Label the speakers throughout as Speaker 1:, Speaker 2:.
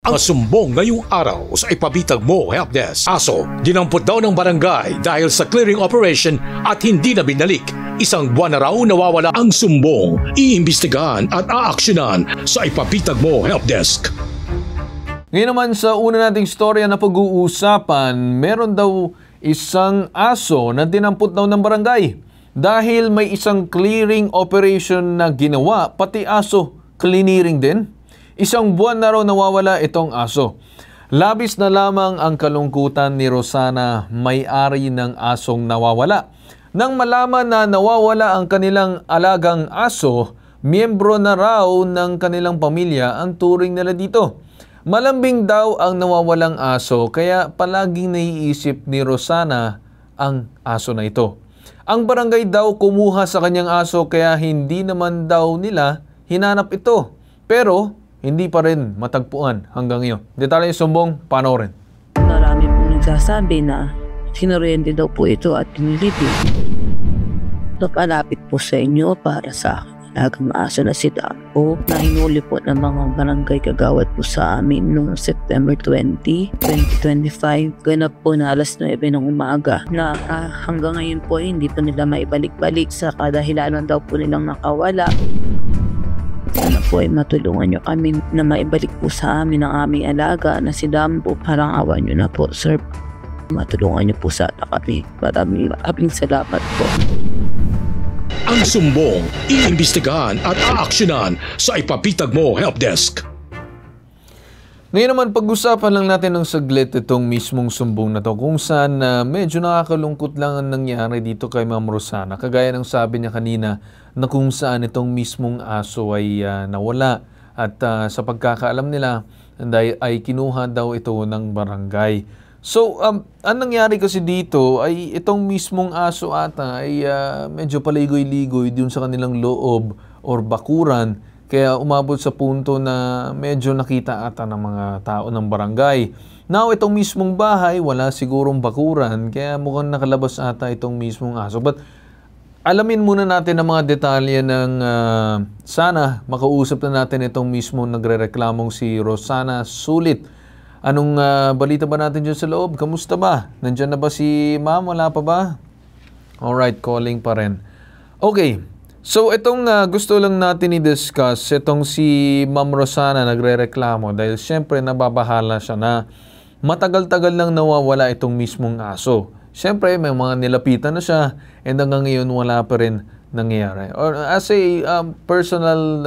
Speaker 1: Ang sumbong ngayong araw sa Ipabitag Mo Helpdesk. Aso, dinampot daw ng barangay dahil sa clearing operation at hindi na binalik. Isang buwan na raw nawawala ang sumbong. Iimbestigahan at aaksyonan sa Ipabitag Mo Helpdesk.
Speaker 2: Ngayon naman sa una nating storya na pag-uusapan, meron daw isang aso na dinampot daw ng barangay dahil may isang clearing operation na ginawa, pati aso clearing din. Isang buwan na raw nawawala itong aso. Labis na lamang ang kalungkutan ni Rosana, may-ari ng asong nawawala. Nang malaman na nawawala ang kanilang alagang aso, miyembro na raw ng kanilang pamilya ang turing nila dito. Malambing daw ang nawawalang aso kaya palaging naiisip ni Rosana ang aso na ito. Ang barangay daw kumuha sa kanyang aso kaya hindi naman daw nila hinanap ito. Pero hindi pa rin matagpuan hanggang ngayon. Detalye sumbong, panoorin.
Speaker 3: Marami po nagsasabi na sinuryente daw po ito at piniliti. Napalapit po sa inyo para sa akin. Alagang aso na si Dampo na hinuli po ng mga barangay kagawad po sa amin noong September 20, 2025. Ganap po na alas 9 ng umaga na hanggang ngayon po hindi po nila maibalik-balik sa kadahilanan daw po nilang nakawala. Sana po ay matulungan nyo kami na maibalik po sa amin ang aming alaga na si Dampo. Parang awan nyo na po, sir. Matulungan nyo po sana kami. Maraming salamat po.
Speaker 1: Ang sumbong, iimbestigahan at aaksyonan sa Ipabitag Mo Helpdesk.
Speaker 2: Ngayon naman pag-usapan lang natin ng saglit itong mismong sumbong na to kung saan medyo nakakalungkot lang ang nangyari dito kay Ma'am Rosana. Kagaya ng sabi niya kanina na kung saan itong mismong aso ay nawala at sa pagkakaalam nila ay kinuha daw ito ng barangay. So, ang nangyari kasi dito ay itong mismong aso ata ay medyo paligoy-ligoy dun sa kanilang loob or bakuran. Kaya umabot sa punto na medyo nakita ata ng mga tao ng barangay. Now, itong mismong bahay, wala sigurong bakuran. Kaya mukhang nakalabas ata itong mismong aso. But alamin muna natin ang mga detalye ng sana makausap na natin itong mismong nagrereklamong si Rosana Sulit. Anong balita ba natin dyan sa loob? Kamusta ba? Nandyan na ba si ma'am? Wala pa ba? Alright, calling pa rin. Okay, so itong gusto lang natin i-discuss, itong si Ma'am Rosana nagre-reklamo dahil syempre nababahala siya na matagal-tagal lang nawawala itong mismong aso. Syempre may mga nilapitan na siya and hanggang ngayon wala pa rin nangyayari. Or as a personal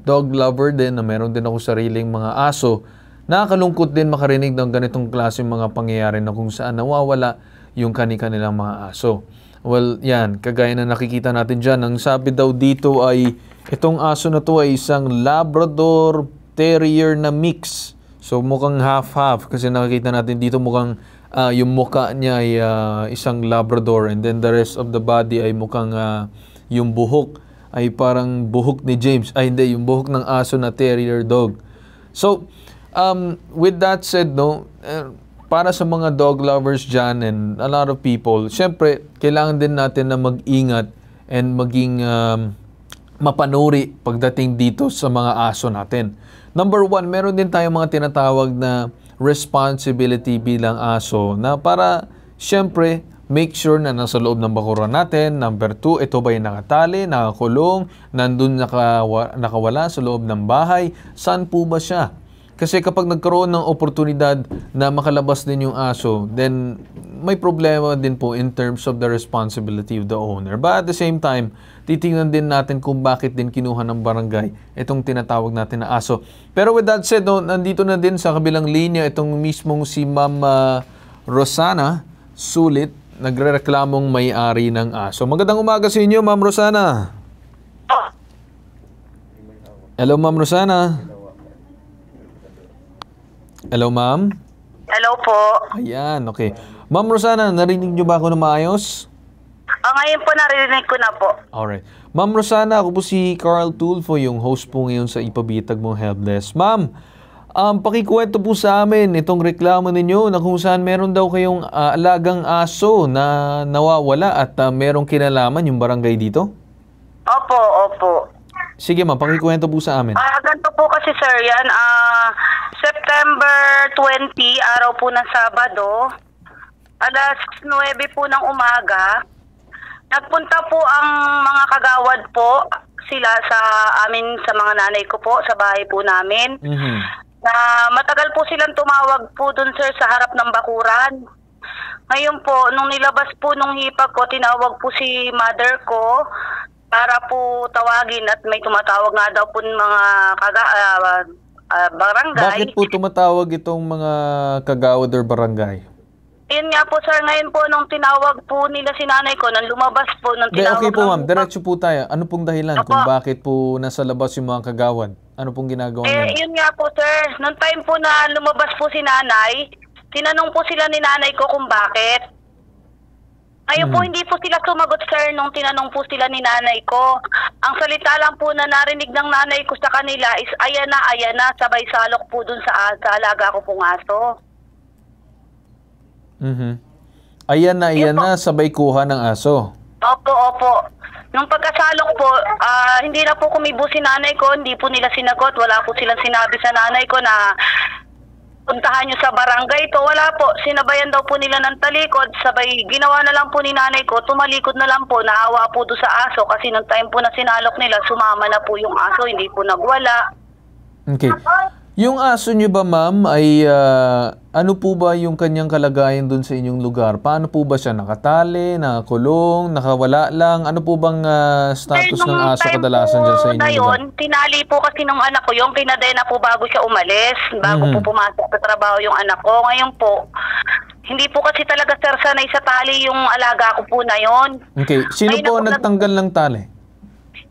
Speaker 2: dog lover din, na meron din ako sariling mga aso, nakakalungkot din makarinig ng ganitong klaseng mga pangyayari na kung saan nawawala yung kanilang mga aso. Well, yan, kagaya na nakikita natin dyan, ang sabi daw dito ay itong aso na to ay isang Labrador Terrier na mix. So mukhang half-half kasi nakikita natin dito mukhang yung mukha niya ay isang Labrador and then the rest of the body ay mukhang yung buhok ay parang buhok ni James. Ay hindi, yung buhok ng aso na Terrier dog. So, with that said, no, para sa mga dog lovers dyan and a lot of people, syempre, kailangan din natin na mag-ingat and maging mapanuri pagdating dito sa mga aso natin. Number one, meron din tayong mga tinatawag na responsibility bilang aso na para, syempre, make sure na nasa loob ng bakuran natin. Number two, ito ba yung nakatali, nakakulong, nandun nakawala sa loob ng bahay? Saan po ba siya? Kasi kapag nagkaroon ng oportunidad na makalabas din yung aso, then may problema din po in terms of the responsibility of the owner. But at the same time, titingnan din natin kung bakit din kinuha ng barangay itong tinatawag natin na aso. Pero with that said, no, nandito na din sa kabilang linya itong mismong si Ma'am Rosana Sulit, nagrereklamong may-ari ng aso. Magandang umaga sa inyo, Ma'am Rosana. Hello, Ma'am Rosana. Hello, ma'am?
Speaker 4: Hello po.
Speaker 2: Ayan, okay. Ma'am Rosana, narinig niyo ba ako na maayos?
Speaker 4: Ngayon po narinig ko na po.
Speaker 2: Alright. Ma'am Rosana, ako po si Carl Tulfo, yung host po ngayon sa Ipabitag Mo Helpdesk. Ma'am, pakikwento po sa amin itong reklamo ninyo na kung saan meron daw kayong alagang aso na nawawala at merong kinalaman yung barangay dito?
Speaker 4: Opo.
Speaker 2: Sige ma'am, pakikwento po sa amin.
Speaker 4: Ganito po kasi sir yan, September 20, araw po ng Sabado, alas 9 po ng umaga, nagpunta po ang mga kagawad po sila sa amin, sa mga nanay ko po, sa bahay po namin. Na matagal po silang tumawag po dun, sir, sa harap ng bakuran. Ngayon po, nung nilabas po nung hipag ko, tinawag po si mother ko para po tawagin at may tumatawag nga daw po ng mga barangay.
Speaker 2: Bakit po tumatawag itong mga kagawad or barangay?
Speaker 4: Yun nga po, sir, ngayon po nung tinawag po nila si nanay ko, nung lumabas po, nung tinawag...
Speaker 2: Okay po, ma'am, diretso po tayo. Ano pong dahilan kung bakit po nasa labas yung mga kagawad? Ano pong ginagawa nila?
Speaker 4: Yun nga po, sir, nung time po na lumabas po si nanay, tinanong po sila ni nanay ko kung bakit. Ngayon po, hindi po sila sumagot, sir, nung tinanong po sila ni nanay ko. Ang salita lang po na narinig ng nanay ko sa kanila is, ayan na, sabay salok po dun sa alaga ko pong aso.
Speaker 2: Ayan na, sabay kuha ng aso.
Speaker 4: Opo. Nung pagkasalok po, hindi na po kumibo si nanay ko, hindi po nila sinagot. Wala po silang sinabi sa nanay ko na puntahan nyo sa barangay to. Wala po. Sinabayan daw po nila ng talikod. Sabay, ginawa na lang po ni nanay ko. Tumalikod na lang po. Naawa po doon sa aso. Kasi nung time po na sinalok nila, sumama na po yung aso. Hindi po nagwala.
Speaker 2: Okay. Yung aso nyo ba, ma'am, ay ano po ba yung kanyang kalagayan doon sa inyong lugar? Paano po ba siya? Nakatali, nakakulong, nakawala lang? Ano po bang status ng aso kadalasan dyan sa inyong lugar?
Speaker 4: Tinali po kasi nung anak ko yung kinadena po bago siya umalis, bago po pumasok sa trabaho yung anak ko. Ngayon po, hindi po kasi talaga, sir, sanay sa tali yung alaga ko po na yon.
Speaker 2: Okay. Sino po ang nagtanggal ng tali?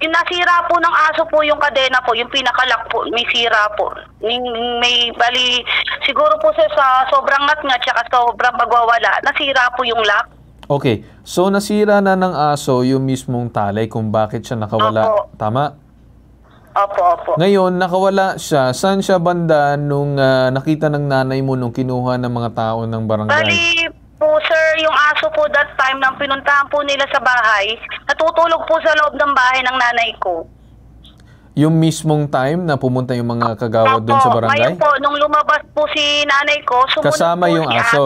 Speaker 4: Yung nasira po ng aso po yung kadena po, yung pinakalak po, may sira po. May bali, siguro po sa sobrang ngat nga, tsaka sobrang magwawala, nasira po yung lock.
Speaker 2: Okay. So, nasira na ng aso yung mismong tali kung bakit siya nakawala.
Speaker 4: Opo.
Speaker 2: Tama?
Speaker 4: Opo.
Speaker 2: Ngayon, nakawala siya. Saan siya banda nung nakita ng nanay mo nung kinuha ng mga tao ng barangay?
Speaker 4: Bali po, sir, yung aso po that time nang pinuntahan po nila sa bahay, natutulog po sa loob ng bahay ng nanay ko.
Speaker 2: Yung mismong time na pumunta yung mga kagawad doon sa barangay?
Speaker 4: Ngayon po, nung lumabas po si nanay ko, sumunod
Speaker 2: kasama
Speaker 4: po
Speaker 2: yung
Speaker 4: si
Speaker 2: aso.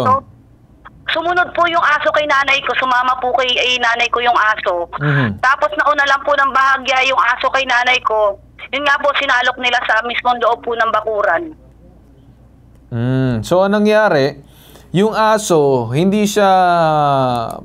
Speaker 4: Sumunod po yung aso kay nanay ko, sumama po kay nanay ko yung aso. Tapos nauna lang po ng bahagya yung aso kay nanay ko. Yun nga po, sinalok nila sa mismong loob po ng bakuran.
Speaker 2: So, anong nangyari? Yung aso, hindi siya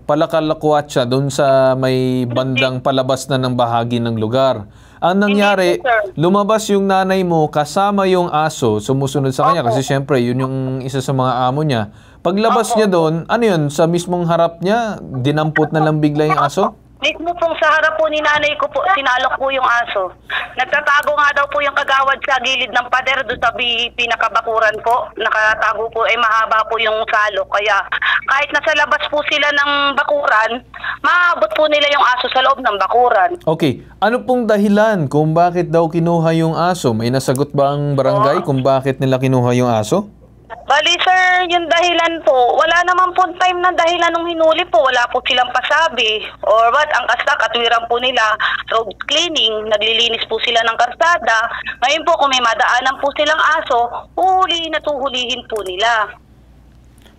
Speaker 2: palakalakwat siya doon sa may bandang palabas na ng bahagi ng lugar. Ang nangyari, lumabas yung nanay mo kasama yung aso, sumusunod sa kanya kasi syempre yun yung isa sa mga amo niya. Paglabas niya doon, ano yun, sa mismong harap niya, dinampot na lang bigla yung aso?
Speaker 4: Mismo pong sa harap po ni nanay ko po, sinalok po yung aso. Nagtatago nga daw po yung kagawad sa gilid ng pader doon sa pinakabakuran po. Nakatago po, mahaba po yung salok. Kaya kahit nasa labas po sila ng bakuran, maabot po nila yung aso sa loob ng bakuran.
Speaker 2: Okay. Ano pong dahilan kung bakit daw kinuha yung aso? May nasagot ba ang barangay kung bakit nila kinuha yung aso?
Speaker 4: Bali, sir, yung dahilan po, wala naman po time na dahilan nung hinuli po. Wala po silang pasabi. Or what, ang kastak, atwiran po nila, road cleaning, naglilinis po sila ng karsada. Ngayon po, kung may madaanan po silang aso, uhulihin at uhulihin po nila.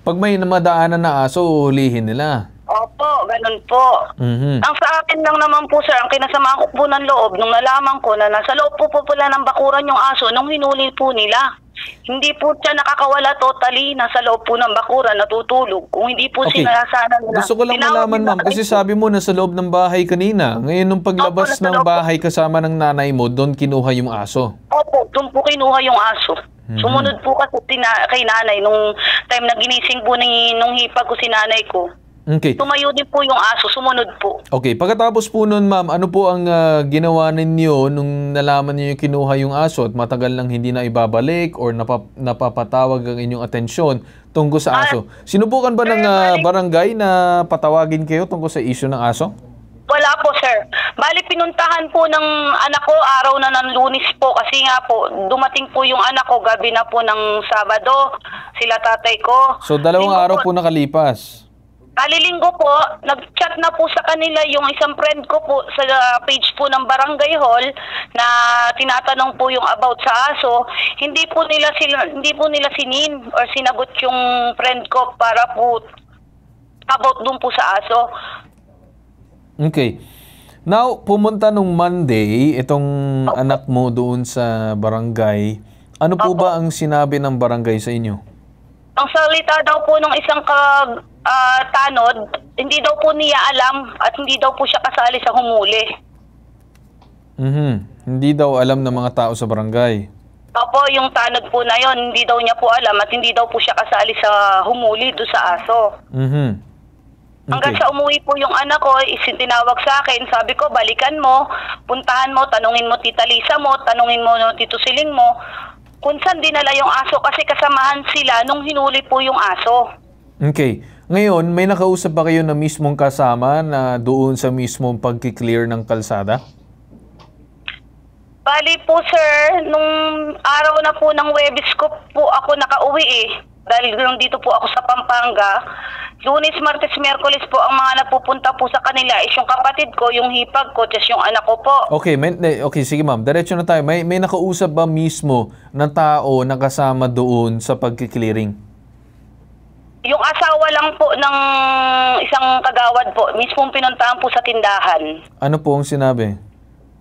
Speaker 2: Pag may namadaanan na aso, uhulihin nila.
Speaker 4: Opo, ganun po. Ang sa akin lang naman po, sir, ang kinasama ko po ng loob, nung nalaman ko na nasa loob po pala ng bakuran yung aso, nung hinuli po nila. Hindi po siya nakakawala totally, nasa loob po ng bakuran, natutulog. Kung hindi po sinasana nila.
Speaker 2: Gusto ko lang malaman, ma'am, kasi sabi mo nasa loob ng bahay kanina. Ngayon, nung paglabas ng bahay kasama ng nanay mo, doon kinuha yung aso.
Speaker 4: Opo, doon po kinuha yung aso. Sumunod po kasi kay nanay nung time na ginising po nung hipag ko si nanay ko.
Speaker 2: Okay.
Speaker 4: Tumayo din po yung aso, sumunod po.
Speaker 2: Okay, pagkatapos po nun, ma'am, ano po ang ginawa ninyo nung nalaman niyo yung kinuha yung aso at matagal nang hindi na ibabalik or napapatawag ang inyong atensyon tungkol sa aso? Sinubukan ba ng barangay na patawagin kayo tungkol sa issue ng aso?
Speaker 4: Wala po, sir. Bali, pinuntahan po ng anak ko araw na ng Lunes po kasi nga po, dumating po yung anak ko gabi na po ng Sabado, sila tatay ko.
Speaker 2: So, dalawang araw po nakalipas?
Speaker 4: Kalilinggo po, nag-chat na po sa kanila yung isang friend ko po sa page po ng Barangay Hall na tinatanong po yung about sa aso. Hindi po nila sinin or sinagot yung friend ko para po about dun po sa aso.
Speaker 2: Okay. Now, pumunta nung Monday, itong anak mo doon sa barangay. Ano po ba ang sinabi ng barangay sa inyo?
Speaker 4: Ang salita daw po ng isang tanod, hindi daw po niya alam at hindi daw po siya kasali sa humuli.
Speaker 2: Hindi daw alam ng mga tao sa barangay.
Speaker 4: Opo, yung tanod po na yon, hindi daw niya po alam at hindi daw po siya kasali sa humuli do sa aso. Hanggang sa umuwi po yung anak ko, tinawag sa akin, sabi ko, balikan mo, puntahan mo, tanungin mo Tita Lisa mo, tanungin mo Tito Siling mo, kung saan dinala yung aso kasi kasamahan sila nung hinuli po yung aso.
Speaker 2: Okay. Ngayon, may nakausap ba kayo na mismong kasama na doon sa mismong pagki-clear ng kalsada?
Speaker 4: Bali po sir, nung araw na po ng Huwebes ko po ako nakauwi dahil dito po ako sa Pampanga. Lunes, Martes, Miyerkules po ang mga napupunta po sa kanila is yung kapatid ko, yung hipag ko, just yung anak ko po.
Speaker 2: Okay, okay, sige ma'am. Diretso na tayo. May nakausap ba mismo ng tao na kasama doon sa pagki-clearing?
Speaker 4: Yung asawa lang po ng isang kagawad po, mismong pinuntahan po sa tindahan.
Speaker 2: Ano po ang sinabi?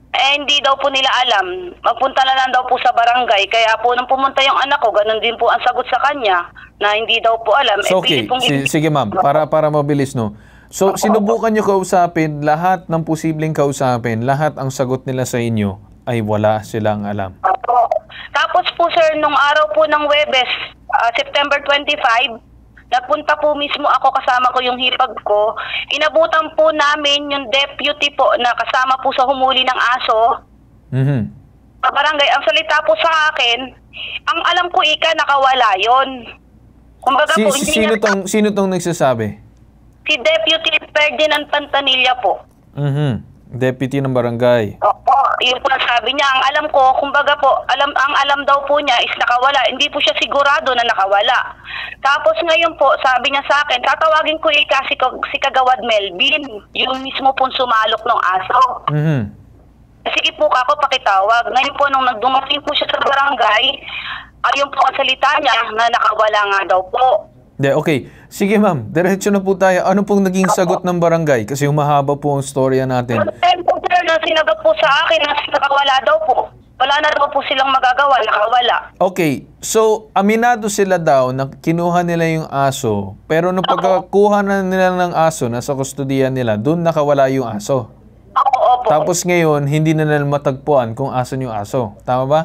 Speaker 4: Hindi daw po nila alam. Magpunta na lang daw po sa barangay. Kaya po nung pumunta yung anak ko, ganun din po ang sagot sa kanya na hindi daw po alam.
Speaker 2: So, okay, sige ma'am, para mabilis no. So, sinubukan nyo kausapin, lahat ng posibleng kausapin, lahat ang sagot nila sa inyo ay wala silang alam.
Speaker 4: Tapos po sir, nung araw po ng Huwebes, September 25, nagpunta po mismo ako, kasama ko yung hipag ko. Inabutan po namin yung deputy po na kasama po sa humuli ng aso. Sa barangay, ang salita po sa akin, ang alam ko nakawala yon. Kumbaga po,
Speaker 2: sino tong nagsasabi?
Speaker 4: Si Deputy Ferdinand Pantanilla po.
Speaker 2: Deputy ng barangay.
Speaker 4: Opo, yun po sabi niya. Ang alam ko, kumbaga po, ang alam daw po niya is nakawala. Hindi po siya sigurado na nakawala. Tapos ngayon po, sabi niya sa akin, tatawagin ko si Kagawad Melvin, yung mismo pong sumalok ng aso. Sige po ako pakitawag. Ngayon po, nung nagdumating po siya sa barangay, ayun po ang salita niya na nakawala nga daw po.
Speaker 2: Okay. Sige ma'am, diretso na po tayo. Ano pong naging sagot ng barangay? Kasi humahaba po ang storya natin.
Speaker 4: Sinagot po sa akin na nakawala daw po. Wala na daw po silang magagawa, nakawala.
Speaker 2: Okay, so aminado sila daw na kinuha nila yung aso, pero nung pagkakuha na nila ng aso, nasa kustodiyan nila, doon nakawala yung aso.
Speaker 4: Opo.
Speaker 2: Tapos ngayon, hindi na nila matagpuan kung asan yung aso. Tama ba?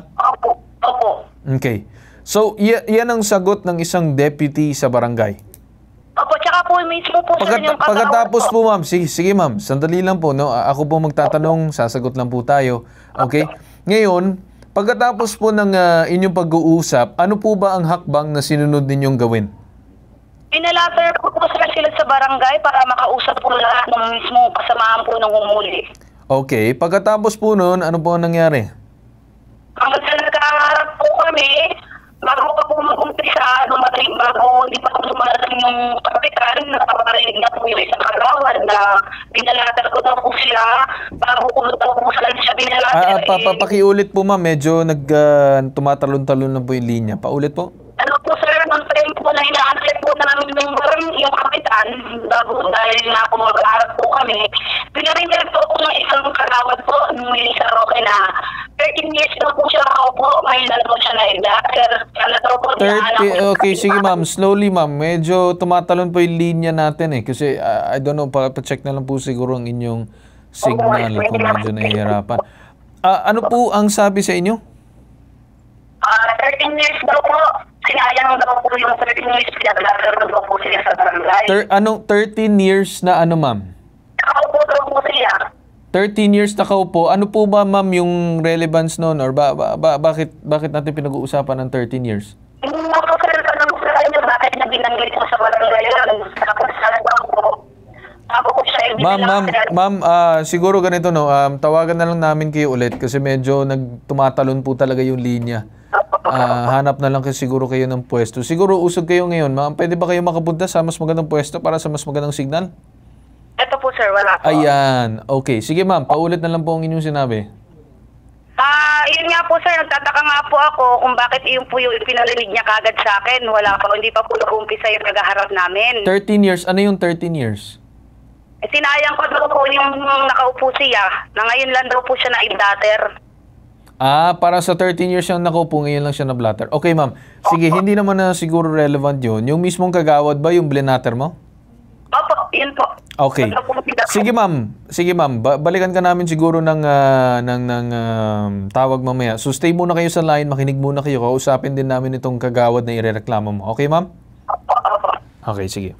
Speaker 4: Opo.
Speaker 2: Okay. So, yan ang sagot ng isang deputy sa barangay.
Speaker 4: Opo, tsaka po mismo po sa yung
Speaker 2: pagkatapos po ma'am, sige ma'am, sandali lang po, no? Ako po magtatanong, sasagot lang po tayo. Okay? Ngayon, pagkatapos po ng inyong pag-uusap, ano po ba ang hakbang na sinunod ninyong gawin?
Speaker 4: Pinalater po sila sa barangay para makausap po lahat ng mismo kasamahan po ng humuli.
Speaker 2: Okay, pagkatapos po nun, ano po ang nangyari?
Speaker 4: Hanggang sa nagkaharap po kami, bago pa po mag-umpisa, bago hindi pa po dumarating yung kapitan, nakaparinig na po yung isang kagawad na binalater ko daw po sila, bago ko daw po sila binalater.
Speaker 2: Pakiulit po ma'am, medyo tumatalon-talon na po yung linya. Paulit po?
Speaker 4: Ano po sir, nung time po na inaantay po namin yung kapitan, bago dahil na ako mag-aarap po kami, pinarinig po ako ng isang kagawad po, ng Melissa Roque na 13 years daw po siya nakaupo, ngayon na daw siya na-edad.
Speaker 2: Okay, sige ma'am, slowly ma'am, medyo tumatalon po yung linya natin kasi I don't know, pa-check na lang po siguro ang inyong signal kung medyo nahihirapan. Ano po ang sabi sa inyo?
Speaker 4: 13 years daw po. Sinayang daw po yung 13 years. Pinaglater daw po sila sa barangay.
Speaker 2: 13 years na ano ma'am?
Speaker 4: Nakaupo daw po sila.
Speaker 2: 13 years nakaupo. Ano po ba ma'am yung relevance noon? Or bakit natin pinag-uusapan ng 13 years?
Speaker 4: Yung makasalita ng sa kanya, bakit niya binanggit mo sa barangay? Tapos salagang po.
Speaker 2: Ma'am, siguro ganito no, tawagan na lang namin kayo ulit kasi medyo tumatalon po talaga yung linya. hanap na lang kayo siguro kayo ng pwesto. Siguro usog kayo ngayon. Ma'am, pwede ba kayo makapunta sa mas magandang pwesto para sa mas magandang signal?
Speaker 4: Ito po sir, wala po.
Speaker 2: Ayan. Okay. Sige ma'am, paulit na lang po ang inyong sinabi.
Speaker 4: Yun nga po sir, nagtataka nga po ako kung bakit yun po yung pinarinig niya kagad sa akin. Wala pa, hindi pa po nag-umpisa yung naghaharap namin.
Speaker 2: 13 years. Ano yung 13 years?
Speaker 4: Sinayang ko daw po yung nakaupo siya, na ngayon lang daw po siya na-ibdater.
Speaker 2: Para sa 13 years yung nakaupo, ngayon lang siya na-blatter. Okay ma'am. Sige, hindi naman na siguro relevant yun. Yung mismong kagawad ba yung blinatter mo?
Speaker 4: Opo, yun po.
Speaker 2: Okay. Sige ma'am, balikan ka namin siguro ng tawag mamaya. So stay muna kayo sa line, makinig muna kayo. Kausapin din namin itong kagawad na irereklamo mo. Okay ma'am? Okay, sige.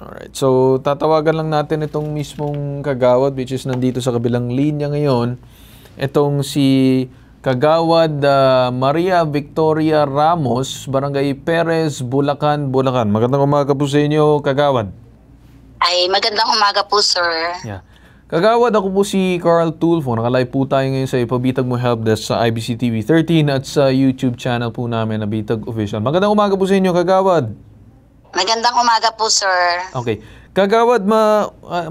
Speaker 2: Alright, so tatawagan lang natin itong mismong kagawad which is nandito sa kabilang linya ngayon. Itong si Kagawad Maria Victoria Ramos, Barangay Perez, Bulacan, Bulacan. Magandang umaga po sa inyo, Kagawad.
Speaker 5: Ay, magandang umaga po, sir.
Speaker 2: Yeah. Kagawad, ako po si Carl Tulfo. Nakalive po tayo ngayon sa Ipabitag Mo Helpdesk sa IBC TV 13 at sa YouTube channel po namin na Bitag Official. Magandang umaga po sa inyo, Kagawad.
Speaker 5: Magandang umaga po, sir.
Speaker 2: Okay. Kagawad,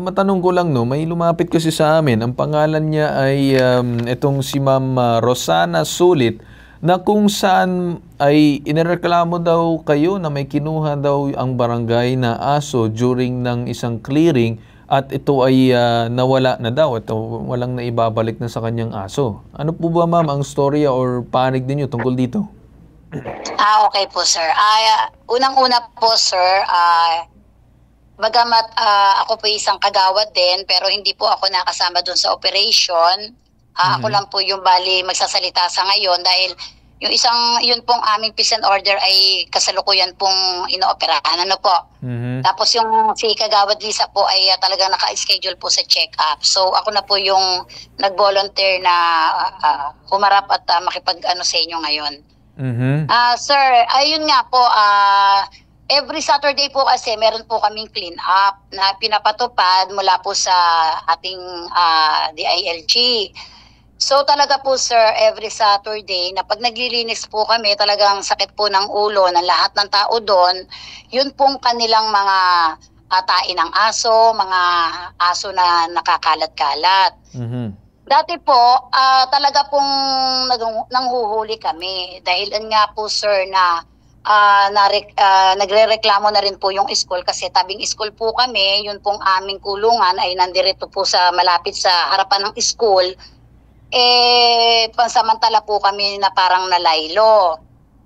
Speaker 2: matanong ko lang, no, may lumapit kasi sa amin. Ang pangalan niya ay itong si Ma'am Rosana Sulit na kung saan ay inireklamo daw kayo na may kinuha daw ang barangay na aso during ng isang clearing at ito ay nawala na daw. Ito walang naibabalik na sa kanyang aso. Ano po ba ma'am ang storya or panig ninyo tungkol dito?
Speaker 5: Okay po, sir. Unang-una po, sir, bagamat ako po isang kagawad din, pero hindi po ako nakasama dun sa operation. Ako lang po yung bali magsasalita sa ngayon dahil yun pong aming peace and order ay kasalukuyan pong inooperahan. Ano po? Tapos yung si Kagawad Lisa po ay talagang naka-schedule po sa check-up. So ako na po yung nag-volunteer na humarap at makipag-ano sa inyo ngayon. Sir, ayun nga po, every Saturday po kasi meron po kaming clean up na pinapatupad mula po sa ating DILG. So talaga po sir, every Saturday na pag naglilinis po kami, talagang sakit po ng ulo ng lahat ng tao doon. Yun pong kanilang mga tain ng aso, mga aso na nakakalat-kalat. Dati po, talaga pong nanghuhuli kami dahil nga po sir na nagrereklamo na rin po yung school kasi tabing school po kami, yun pong aming kulungan ay nandirito po sa malapit sa harapan ng school. Pansamantala po kami na parang nalaylo.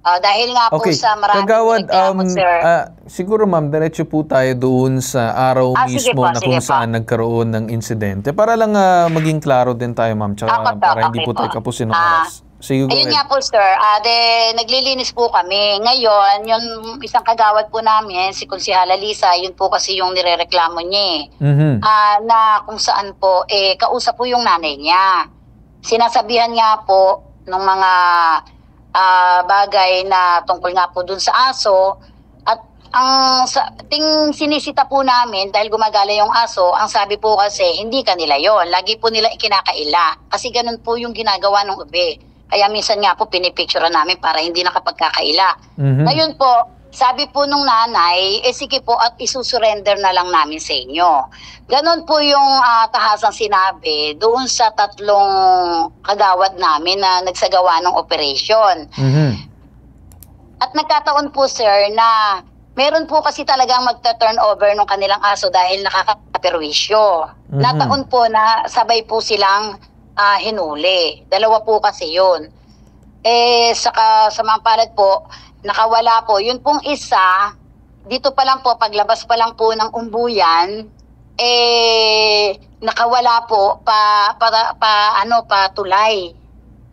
Speaker 5: Dahil nga po sa maraming
Speaker 2: Kagawad,
Speaker 5: reklamo, sir.
Speaker 2: siguro ma'am, diretso po tayo doon sa araw mismo
Speaker 5: po,
Speaker 2: na kung saan nagkaroon ng insidente. Para lang maging klaro din tayo ma'am, tsaka para hindi po tayo kapusin ng oras. Sige,
Speaker 5: ayun nga po sir, naglilinis po kami. Ngayon, yung isang kagawad po namin, si Konsihala Lisa, yun po kasi yung nirereklamo niya na kung saan po, kausap po yung nanay niya. Sinasabihan nga po ng mga bagay na tungkol nga po dun sa aso. At ang sinisita po namin dahil gumagala yung aso, ang sabi po kasi hindi kanila yon, lagi po nila ikinakaila kasi ganun po yung ginagawa ng ube. Kaya minsan nga po pinipicture namin para hindi nakapagkakaila. Ngayon po, sabi po nung nanay, sige po at isusurrender na lang namin sa inyo. Ganon po yung tahasang sinabi doon sa 3 kagawad namin na nagsagawa ng operation. At nagkataon po sir na meron po kasi talagang magta-turnover ng kanilang aso dahil nakakaperwisyo. Nataon po na sabay po silang hinuli. 2 po kasi yun. Sa mga palad po, nakawala po. Yun pong isa, dito pa lang po, paglabas pa lang po ng umbuyan, nakawala po tulay.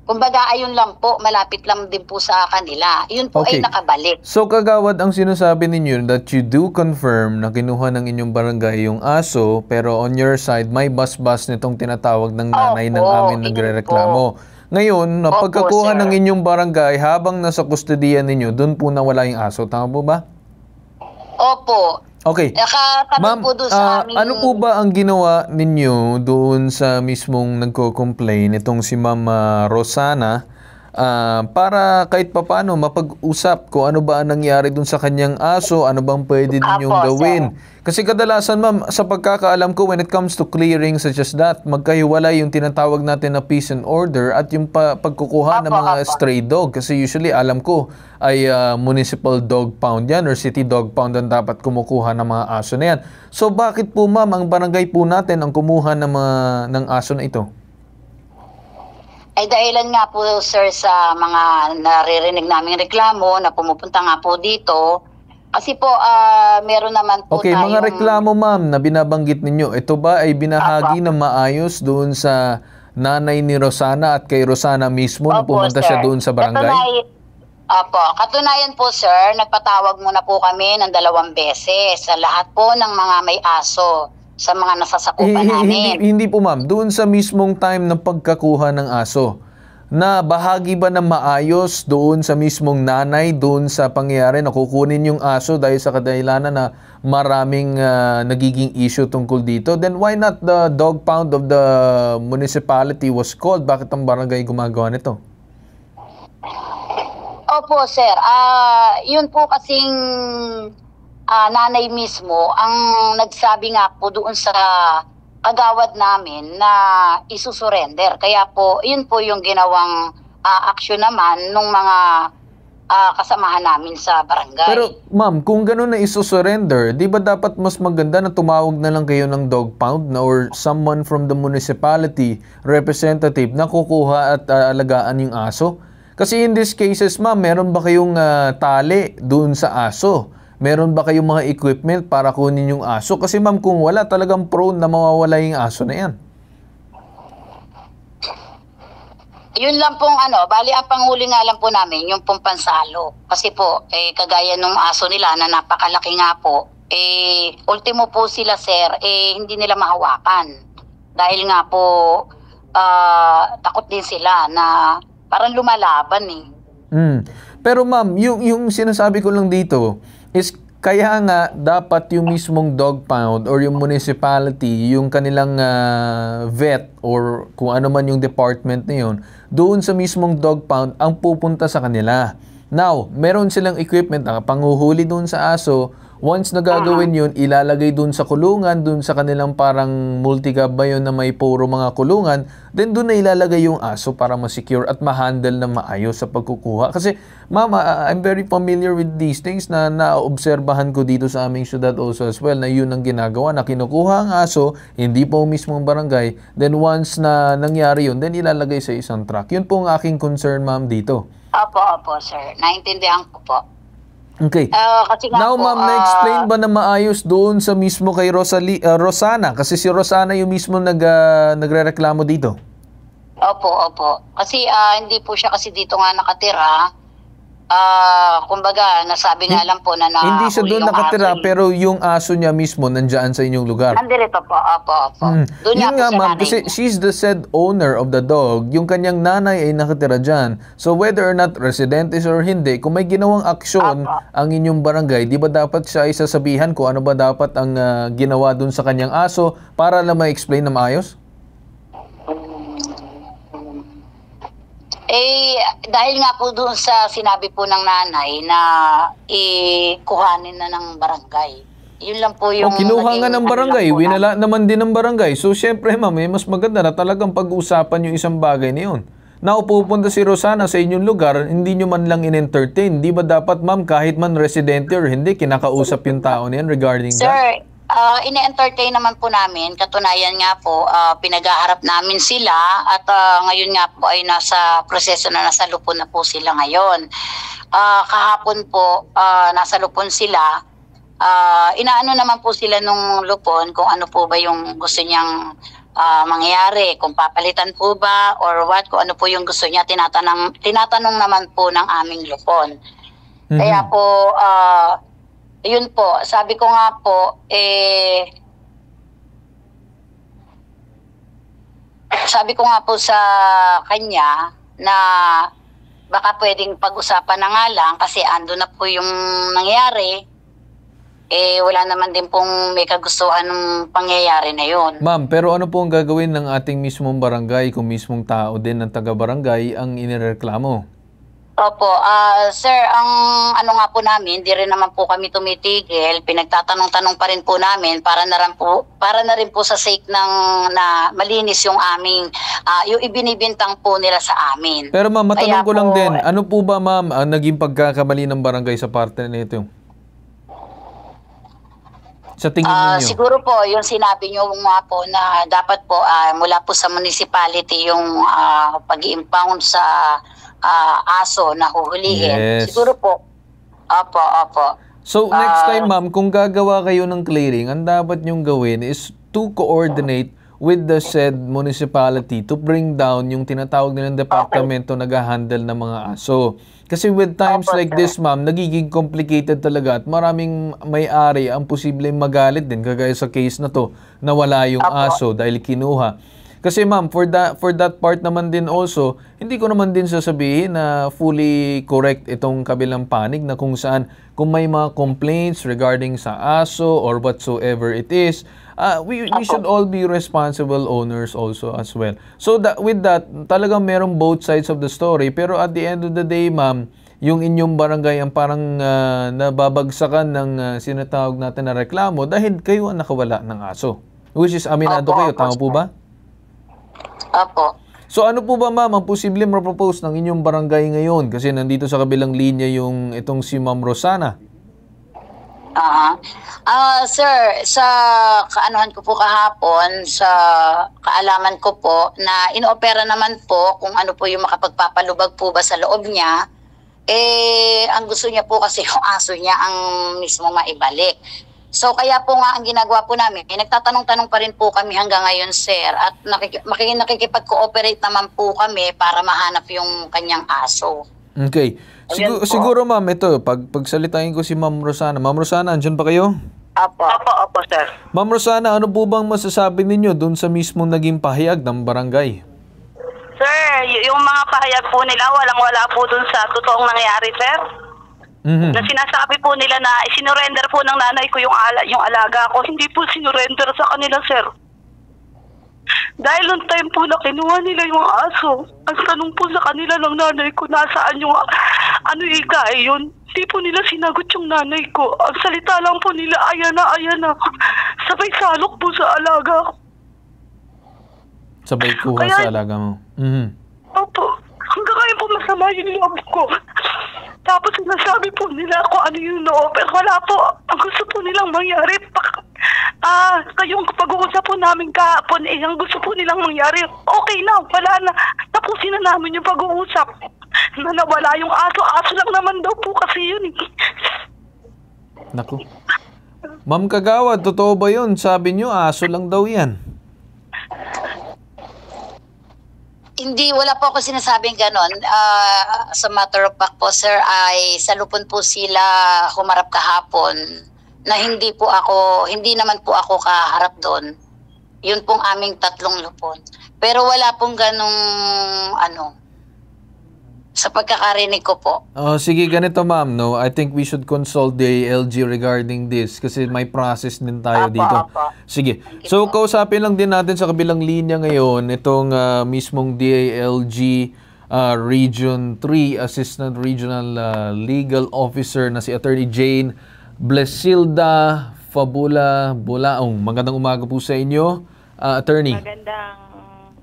Speaker 5: Kumbaga, ayun lang po, malapit lang din po sa kanila. Yun po ay nakabalik.
Speaker 2: So, Kagawad, ang sinasabi ninyo that you do confirm na kinuha ng inyong barangay yung aso, pero on your side, may bas-bas nitong tinatawag ng nanay ng amin nagrereklamo. Ngayon, pagkakuha ng inyong barangay, habang nasa kustodiyan ninyo, doon po nawala yung aso. Tama po ba?
Speaker 5: Opo.
Speaker 2: Okay.
Speaker 5: Nakatabi
Speaker 2: Ma'am,
Speaker 5: po doon sa aming...
Speaker 2: ano po ba ang ginawa ninyo doon sa mismong nagko-complain, itong si Ma'am Rosana, para kahit papano mapag-usap kung ano ba ang nangyari doon sa kanyang aso, ano bang pwede ninyong
Speaker 5: Apo,
Speaker 2: gawin?
Speaker 5: sir.
Speaker 2: Kasi kadalasan, ma'am, sa pagkakaalam ko, when it comes to clearing such as that, magkahiwalay yung tinatawag natin na peace and order at yung pagkukuha ng
Speaker 5: Apo,
Speaker 2: mga
Speaker 5: apo.
Speaker 2: stray dog. Kasi usually, alam ko, ay municipal dog pound yan or city dog pound ang dapat kumukuha ng mga aso na yan. So, bakit po, ma'am, ang barangay po natin ang kumuha ng aso na ito?
Speaker 5: Ay dahilan nga po, sir, sa mga naririnig naming reklamo na pumupunta nga po dito. Kasi po, meron naman po
Speaker 2: Okay, mga
Speaker 5: tayong...
Speaker 2: reklamo, ma'am, na binabanggit ninyo, ito ba ay binahagi ng maayos doon sa nanay ni Rosana at kay Rosana mismo na
Speaker 5: Opo,
Speaker 2: pumunta siya
Speaker 5: sir.
Speaker 2: doon sa barangay?
Speaker 5: Katunayan po, sir, nagpatawag muna po kami ng 2 beses sa lahat po ng mga may aso sa mga nasasakupan namin.
Speaker 2: Hindi po, ma'am. Doon sa mismong time ng pagkakuha ng aso, na bahagi ba ng maayos doon sa mismong nanay, doon sa pangyayari na kukunin yung aso dahil sa kadahilanan na maraming nagiging issue tungkol dito? Then why not the dog pound of the municipality was called? Bakit ang barangay gumagawa nito?
Speaker 5: Opo, sir. Yun po kasing nanay mismo ang nagsabi nga po doon sa kagawad namin na isusurrender. Kaya po, yun po yung ginawang aksyon naman nung mga kasamahan namin sa barangay.
Speaker 2: Pero ma'am, kung gano'n na isusurrender, di ba dapat mas maganda na tumawag na lang kayo ng dog pound na or someone from the municipality representative na kukuha at alagaan yung aso? Kasi in these cases, ma'am, meron ba kayong tali doon sa aso? Meron ba kayong mga equipment para kunin yung aso? Kasi ma'am, kung wala, talagang prone na mawawala yung aso na yan.
Speaker 5: Yun lang pong bali ang panghuli nga lang po namin, yung pong pansalo. Kasi po, kagaya nung aso nila na napakalaki nga po, ultimo po sila, sir, hindi nila mahawakan. Dahil nga po, takot din sila na parang lumalaban
Speaker 2: Pero ma'am, yung sinasabi ko lang dito is kaya nga dapat yung mismong dog pound or yung municipality, yung kanilang vet or kung ano man yung department na yun, doon sa mismong dog pound ang pupunta sa kanila. Now, meron silang equipment na panghuhuli doon sa aso. Once na gagawin yun, ilalagay doon sa kulungan, doon sa kanilang parang multi-cab ba yun na may puro mga kulungan, then doon na ilalagay yung aso para ma-secure at ma-handle na maayos sa pagkukuha. Kasi, mama, I'm very familiar with these things na naobserbahan ko dito sa aming syudad also as well, na yun ang ginagawa, na kinukuha ang aso, hindi po mismong barangay, then once na nangyari yun, then ilalagay sa isang truck. Yun po ang aking concern, ma'am, dito.
Speaker 5: Opo, sir. Naintindihan ko po.
Speaker 2: Okay.
Speaker 5: Kasi nga
Speaker 2: Now,
Speaker 5: po,
Speaker 2: ma'am, na-explain ba na maayos doon sa mismo kay Rosana? Kasi si Rosana yung mismo nagre-reklamo dito.
Speaker 5: Opo. Kasi hindi po siya kasi dito nga nakatira. Kumbaga, nasabi nga lang po na
Speaker 2: Hindi siya doon nakatira, pero yung aso niya mismo nandiyan sa inyong lugar.
Speaker 5: Nandito po, opo. Doon
Speaker 2: Yun nga,
Speaker 5: nga po sa
Speaker 2: ma'am,
Speaker 5: nanay
Speaker 2: kasi
Speaker 5: niya.
Speaker 2: she's the said owner of the dog. Yung kanyang nanay ay nakatira dyan. So whether or not resident is or hindi, kung may ginawang aksyon ang inyong barangay, di ba dapat siya ay sasabihan kung ano ba dapat ang ginawa doon sa kanyang aso para lang ma-explain na maayos?
Speaker 5: Dahil nga po doon sa sinabi po ng nanay na kuhanin na ng barangay. Yun lang po yung...
Speaker 2: Kinuha nga ng barangay,
Speaker 5: lang po
Speaker 2: winala naman din ng barangay. So, syempre, ma'am, mas maganda na talagang pag-uusapan yung isang bagay na yun. Na pupunta si Rosana sa inyong lugar, hindi nyo man lang in-entertain. Di ba dapat, ma'am, kahit man residente or hindi, kinakausap yung tao na yan regarding that?
Speaker 5: Sir, ine-entertain naman po namin. Katunayan nga po, pinag-aharap namin sila at ngayon nga po ay nasa proseso na, nasa lupon na po sila ngayon. Kahapon po, nasa lupon sila. Inaano naman po sila nung lupon kung ano po ba yung gusto niyang mangyari, kung papalitan po ba or what, kung ano po yung gusto niya. Tinatanong naman po ng aming lupon. Kaya po, yun po, sabi ko nga po, sabi ko nga po sa kanya na baka pwedeng pag-usapan na nga lang kasi ando na po yung nangyari. wala naman din pong may kagustuhan ng pangyayari na yun.
Speaker 2: Ma'am, pero ano po ang gagawin ng ating mismong barangay kung mismong tao din ng taga-barangay ang inireklamo?
Speaker 5: Opo, sir, ang ano nga po namin, di rin naman po kami tumitigil. Pinagtatanong-tanong pa rin po namin para na rin po sa sake ng na malinis yung aming yung ibinibintang po nila sa amin.
Speaker 2: Pero ma'am, matanong
Speaker 5: Kaya
Speaker 2: ko lang
Speaker 5: po,
Speaker 2: din, ano po ba ma'am ang naging pagkakamali ng barangay sa parte nito? Sa tingin ninyo?
Speaker 5: Siguro po, yung sinabi nyo nga po na dapat po mula po sa municipality yung pag-impound sa aso na huhulihin.
Speaker 2: Yes.
Speaker 5: Siguro po. Opo.
Speaker 2: So next time ma'am, kung gagawa kayo ng clearing, ang dapat nyong gawin is to coordinate with the said municipality to bring down yung tinatawag nilang departamento nag-handle ng mga aso. Kasi with times like this, ma'am, nagiging complicated talaga at maraming may-ari ang posibleng magalit din, kagaya sa case na to, na wala yung aso dahil kinuha. Kasi ma'am, for that part naman din also, hindi ko naman din sasabihin na fully correct itong kabilang panig na kung saan, kung may mga complaints regarding sa aso or whatsoever it is, we should all be responsible owners also as well. So with that, talagang merong both sides of the story. Pero at the end of the day, ma'am, yung inyong barangay ang parang nababagsakan ng sinatawag natin na reklamo dahil kayo ang nakawala ng aso. Which is, aminado kayo, tama po ba?
Speaker 5: Opo.
Speaker 2: So ano po ba ma'am ang posibleng propose ng inyong barangay ngayon? Kasi nandito sa kabilang linya yung itong si Ma'am Rosana.
Speaker 5: Sir, sa kaanohan ko po kahapon, sa kaalaman ko po, na inoopera naman po kung ano po yung makapagpapalubag po ba sa loob niya, ang gusto niya po kasi yung aso niya ang mismo maibalik. So kaya po nga ang ginagawa po namin, nagtatanong-tanong pa rin po kami hanggang ngayon, sir, at nakikipag-cooperate naman po kami para mahanap yung kanyang aso.
Speaker 2: Okay. Siguro ma'am, ito, pagsalitain ko si Ma'am Rosana. Ma'am Rosana, andyan pa kayo?
Speaker 4: Opo, sir.
Speaker 2: Ma'am Rosana, ano po bang masasabi ninyo dun sa mismong naging pahayag ng barangay?
Speaker 4: Sir, yung mga pahayag po nila, walang-wala po dun sa totoong nangyari, sir. Na sinasabi po nila na sinurrender po ng nanay ko yung alaga ko. Hindi po sinurrender sa kanila, sir. Dahil nung time po na kinuha nila yung aso, ang tanong po sa kanila ng nanay ko, nasaan yung yun? Hindi po nila sinagot yung nanay ko. Ang salita lang po nila, ayan na. Sabay salok po sa alaga ko.
Speaker 2: Sabay kuha sa alaga mo?
Speaker 4: Opo. Hanggang ngayon po masama yung loob ko. Tapos sinasabi po nila kung ano yung no-offer. Wala po. Ang gusto po nilang mangyari. Kayong pag-uusap po namin kahapon, ang gusto po nilang mangyari. Okay na, wala na. Tapusin na namin yung pag-uusap. Na nawala yung aso. Aso lang naman daw po kasi yun.
Speaker 2: Naku. Ma'am Kagawad, totoo ba yun? Sabi nyo, aso lang daw yan.
Speaker 5: Hindi, wala po ako sinasabing ganon. Sa matter of fact po, sir, ay sa lupon po sila humarap kahapon na hindi naman po ako kaharap doon. Yun pong aming tatlong lupon. Pero wala pong ganong sa pagkakarinig ko po.
Speaker 2: Sige, ganito ma'am, no? I think we should consult the ALG regarding this kasi may process din tayo dito. Sige. So, kausapin lang din natin sa kabilang linya ngayon itong mismong DALG Region 3 Assistant Regional Legal Officer na si Attorney Jane Blesilda Fabula Bulaong. Magandang umaga po sa inyo, Attorney.
Speaker 6: Magandang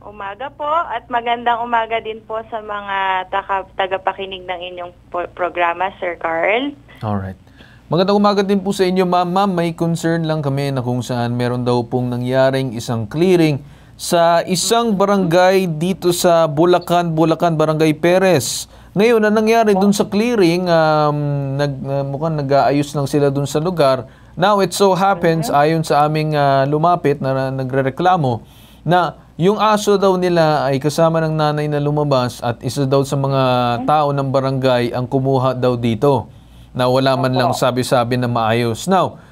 Speaker 6: umaga po at magandang umaga din po sa mga tagapakinig ng inyong programa, Sir Carl.
Speaker 2: Alright. Magandang umaga din po sa inyo, ma'am. Ma'am, may concern lang kami na kung saan meron daw pong nangyaring isang clearing sa isang barangay dito sa Bulacan, Barangay Perez. Ngayon, na nangyari dun sa clearing, mukhang nag-aayos lang sila dun sa lugar. Now, it so happens, ayon sa aming lumapit na nagrereklamo, na yung aso daw nila ay kasama ng nanay na lumabas at isa daw sa mga tao ng barangay ang kumuha daw dito na wala man lang sabi-sabi na maayos. Now,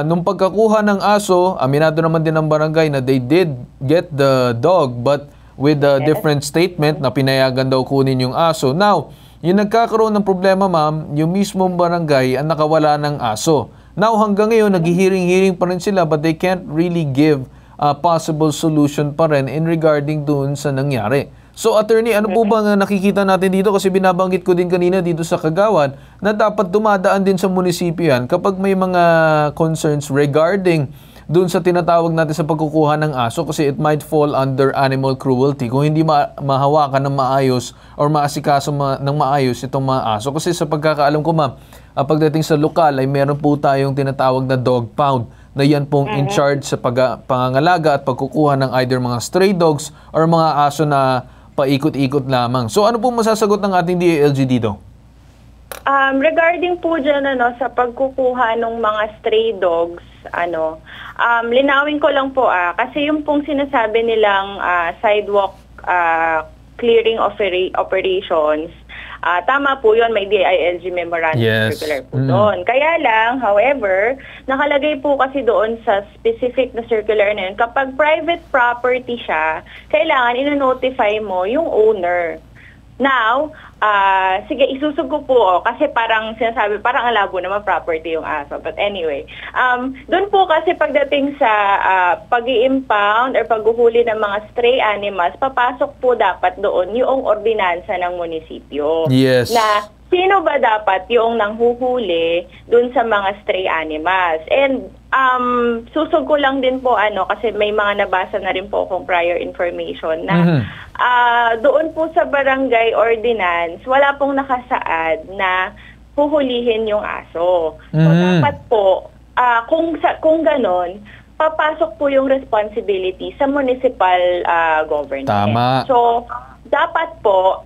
Speaker 2: nung pagkakuha ng aso, aminado naman din ng barangay na they did get the dog but with a different statement na pinayagan daw kunin yung aso. Now, yung nagkakaroon ng problema, ma'am, yung mismong barangay ang nakawala ng aso. Now hanggang ngayon, naghihiring-hiring pa rin sila but they can't really give a possible solution pa rin in regarding doon sa nangyari. So attorney, ano po ba nga nakikita natin dito? Kasi binabanggit ko din kanina dito sa Kagawad na dapat dumadaan din sa munisipyo yan kapag may mga concerns regarding doon sa tinatawag natin sa pagkukuha ng aso kasi it might fall under animal cruelty kung hindi mahawakan ng maayos or maasikaso ng maayos itong mga aso. Kasi sa pagkakaalam ko ma'am, pagdating sa lokal ay meron po tayong tinatawag na dog pound na yan pong in charge sa pangangalaga at pagkukuha ng either mga stray dogs or mga aso na paikot-ikot lamang. So ano po masasagot ng ating DILG dito?
Speaker 6: Regarding po dyan sa pagkukuha ng mga stray dogs, linawin ko lang po kasi yung pong sinasabi nilang sidewalk clearing operations, tama po yun, may DILG memorandum circular po doon. Kaya lang, however, nakalagay po kasi doon sa specific na circular na yun, kapag private property siya, kailangan ino-notify mo yung owner. Now, sige, isusog ko po kasi parang sinasabi, parang alabo naman property yung aso. But anyway, doon po kasi pagdating sa pag-i-impound or paghuhuli ng mga stray animals, papasok po dapat doon yung ordinansa ng munisipyo.
Speaker 2: Yes.
Speaker 6: Na sino ba dapat yung nanghuhuli doon sa mga stray animals? And susog ko lang din po kasi may mga nabasa na rin po akong prior information na doon po sa barangay ordinance, wala pong nakasaad na huhulihin yung aso. So dapat po, kung ganon, papasok po yung responsibility sa municipal government.
Speaker 2: Tama.
Speaker 6: So dapat po,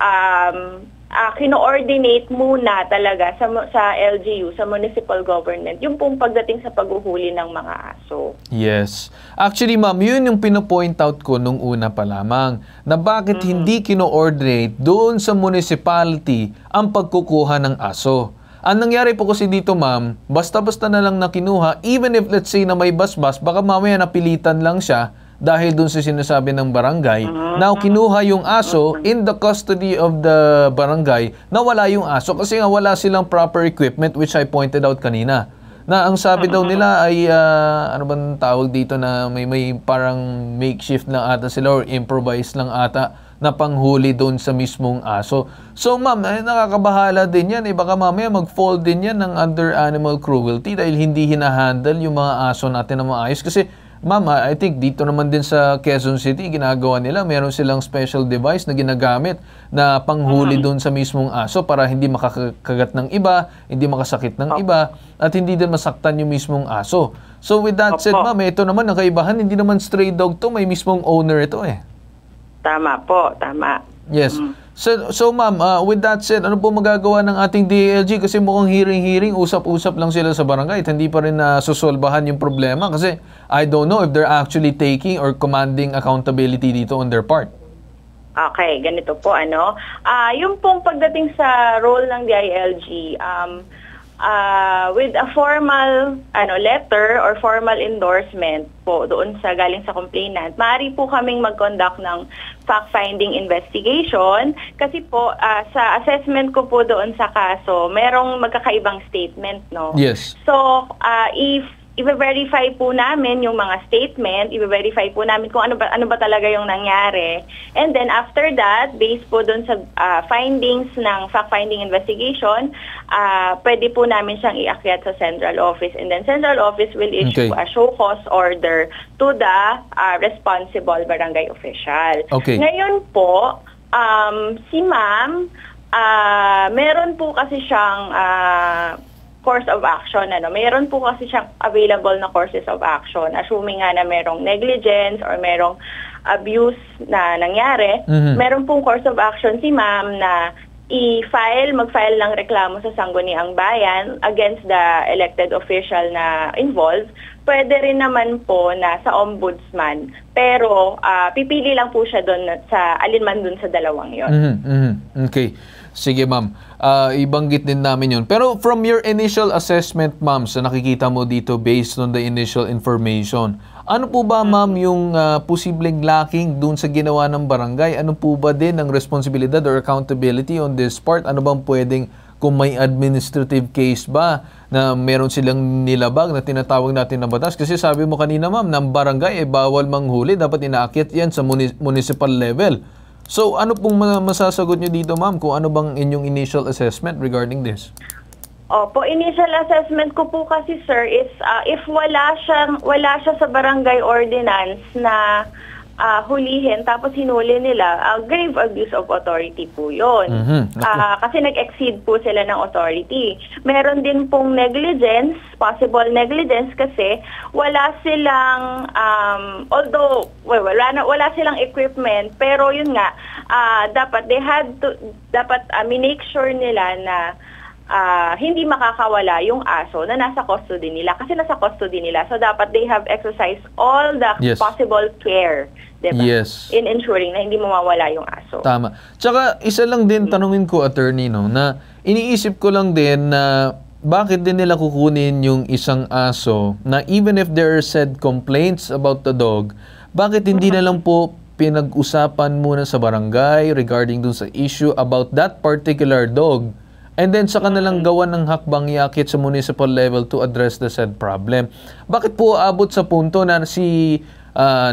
Speaker 6: kino-ordinate muna talaga sa LGU, sa municipal government, yung pong pagdating sa paghuhuli ng mga aso.
Speaker 2: Yes. Actually, ma'am, yun yung pino-point out ko nung una pa lamang, na bakit hindi kino-ordinate doon sa municipality ang pagkukuha ng aso. Ang nangyari po kasi dito, ma'am, basta-basta na lang na kinuha, even if let's say na may basbas, baka mamaya napilitan lang siya dahil dun sa sinasabi ng barangay. Now, kinuha yung aso in the custody of the barangay na wala yung aso kasi nga wala silang proper equipment which I pointed out kanina. Na ang sabi daw nila ay, ano bang tawag dito na may parang makeshift lang ata sila or improvise lang ata na panghuli doon sa mismong aso. So ma'am, nakakabahala din yan. Baka mamaya mag-fall din yan ng under animal cruelty dahil hindi hinahandle yung mga aso natin na maayos. Kasi ma'am, I think dito naman din sa Quezon City, ginagawa nila, meron silang special device na ginagamit na panghuli doon sa mismong aso para hindi makakagat ng iba, hindi makasakit ng iba, at hindi din masaktan yung mismong aso. So with that said, ma'am, ito naman, ang kaibahan, hindi naman stray dog to, may mismong owner ito eh.
Speaker 6: Tama po, tama.
Speaker 2: Yes. So ma'am, with that said, ano po magagawa ng ating DILG? Kasi mukhang hearing, usap-usap lang sila sa barangay at hindi pa rin nasusolbahan yung problema kasi I don't know if they're actually taking or commanding accountability dito on their part.
Speaker 6: Okay, ganito po yung pong pagdating sa role ng DILG, with a formal letter or formal endorsement po doon sa galing sa complainant, maaari po kaming mag-conduct ng fact-finding investigation kasi po sa assessment ko po doon sa kaso, merong magkakaibang statement, no?
Speaker 2: Yes.
Speaker 6: So, i-verify po namin yung mga statement, i-verify po namin kung ano ba talaga yung nangyari. And then after that, based po doon sa findings ng fact-finding investigation, pwede po namin siyang iakyat sa central office. And then central office will issue a show cause order to the responsible barangay official.
Speaker 2: Okay.
Speaker 6: Ngayon po, si ma'am, meron po kasi siyang course of action. Mayroon po kasi siyang available na courses of action. Assuming nga na merong negligence or merong abuse na nangyari, meron pong course of action si ma'am na mag-file ng reklamo sa Sangguniang Bayan against the elected official na involved. Pwede rin naman po na sa ombudsman. Pero pipili lang po siya doon sa alinman doon sa dalawang yon.
Speaker 2: Okay. Sige, ma'am. Ibanggit din namin yun. Pero from your initial assessment, ma'am, sa nakikita mo dito based on the initial information, ano po ba, ma'am, yung posibleng lacking dun sa ginawa ng barangay? Ano po ba din ang responsibilidad or accountability on this part? Ano bang pwedeng kung may administrative case ba na meron silang nilabag na tinatawag natin na batas. Kasi sabi mo kanina, ma'am, ng barangay bawal manghuli, dapat inaakyat yan sa municipal level. So ano pong masasagot nyo dito, ma'am, kung ano bang inyong initial assessment regarding this?
Speaker 6: Opo, initial assessment ko po kasi, sir, is if wala siya sa barangay ordinance na hulihin tapos hinuli nila, grave abuse of authority po yun. Kasi nag-exceed po sila ng authority. Meron din pong negligence, possible negligence, kasi wala silang, although wala silang equipment, pero yun nga, dapat make sure nila na hindi makakawala yung aso na nasa custody nila, kasi nasa custody nila. So dapat they have exercised all the possible care, diba?
Speaker 2: Yes.
Speaker 6: In ensuring na hindi mawawala yung aso.
Speaker 2: Tama. Tsaka isa lang din tanungin ko, attorney, no, na iniisip ko lang din na bakit din nila kukunin yung isang aso na even if there are said complaints about the dog, bakit hindi na lang po pinag-usapan muna sa barangay regarding dun sa issue about that particular dog, and then saka na lang gawa ng hakbang yakit sa municipal level to address the said problem? Bakit po aabot sa punto na si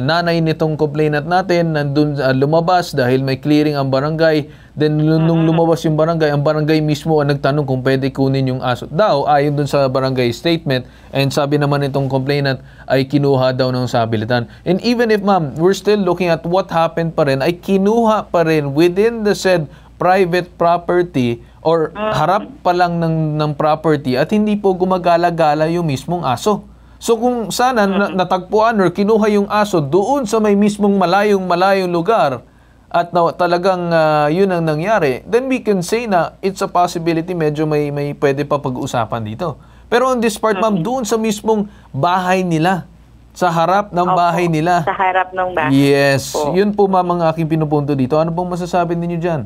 Speaker 2: nanay nitong complainant natin nandun lumabas dahil may clearing ang barangay, then nung lumabas yung barangay, ang barangay mismo ang nagtanong kung pwede kunin yung aso daw ayon dun sa barangay statement, and sabi naman nitong complainant ay kinuha daw ng sabilitan. And even if, ma'am, we're still looking at what happened pa rin, ay kinuha pa rin within the said private property or harap pa lang ng property at hindi po gumagala-gala yung mismong aso. So kung sana natagpuan or kinuha yung aso doon sa may mismong malayong lugar at talagang yun ang nangyari, then we can say na it's a possibility, medyo may pwede pa pag-uusapan dito. Pero on this part, ma'am, doon sa mismong bahay nila, sa harap ng bahay nila.
Speaker 6: Sa harap ng bahay.
Speaker 2: Yes. Yun po, ma'am, ang aking pinupunto dito. Ano pong masasabi ninyo dyan?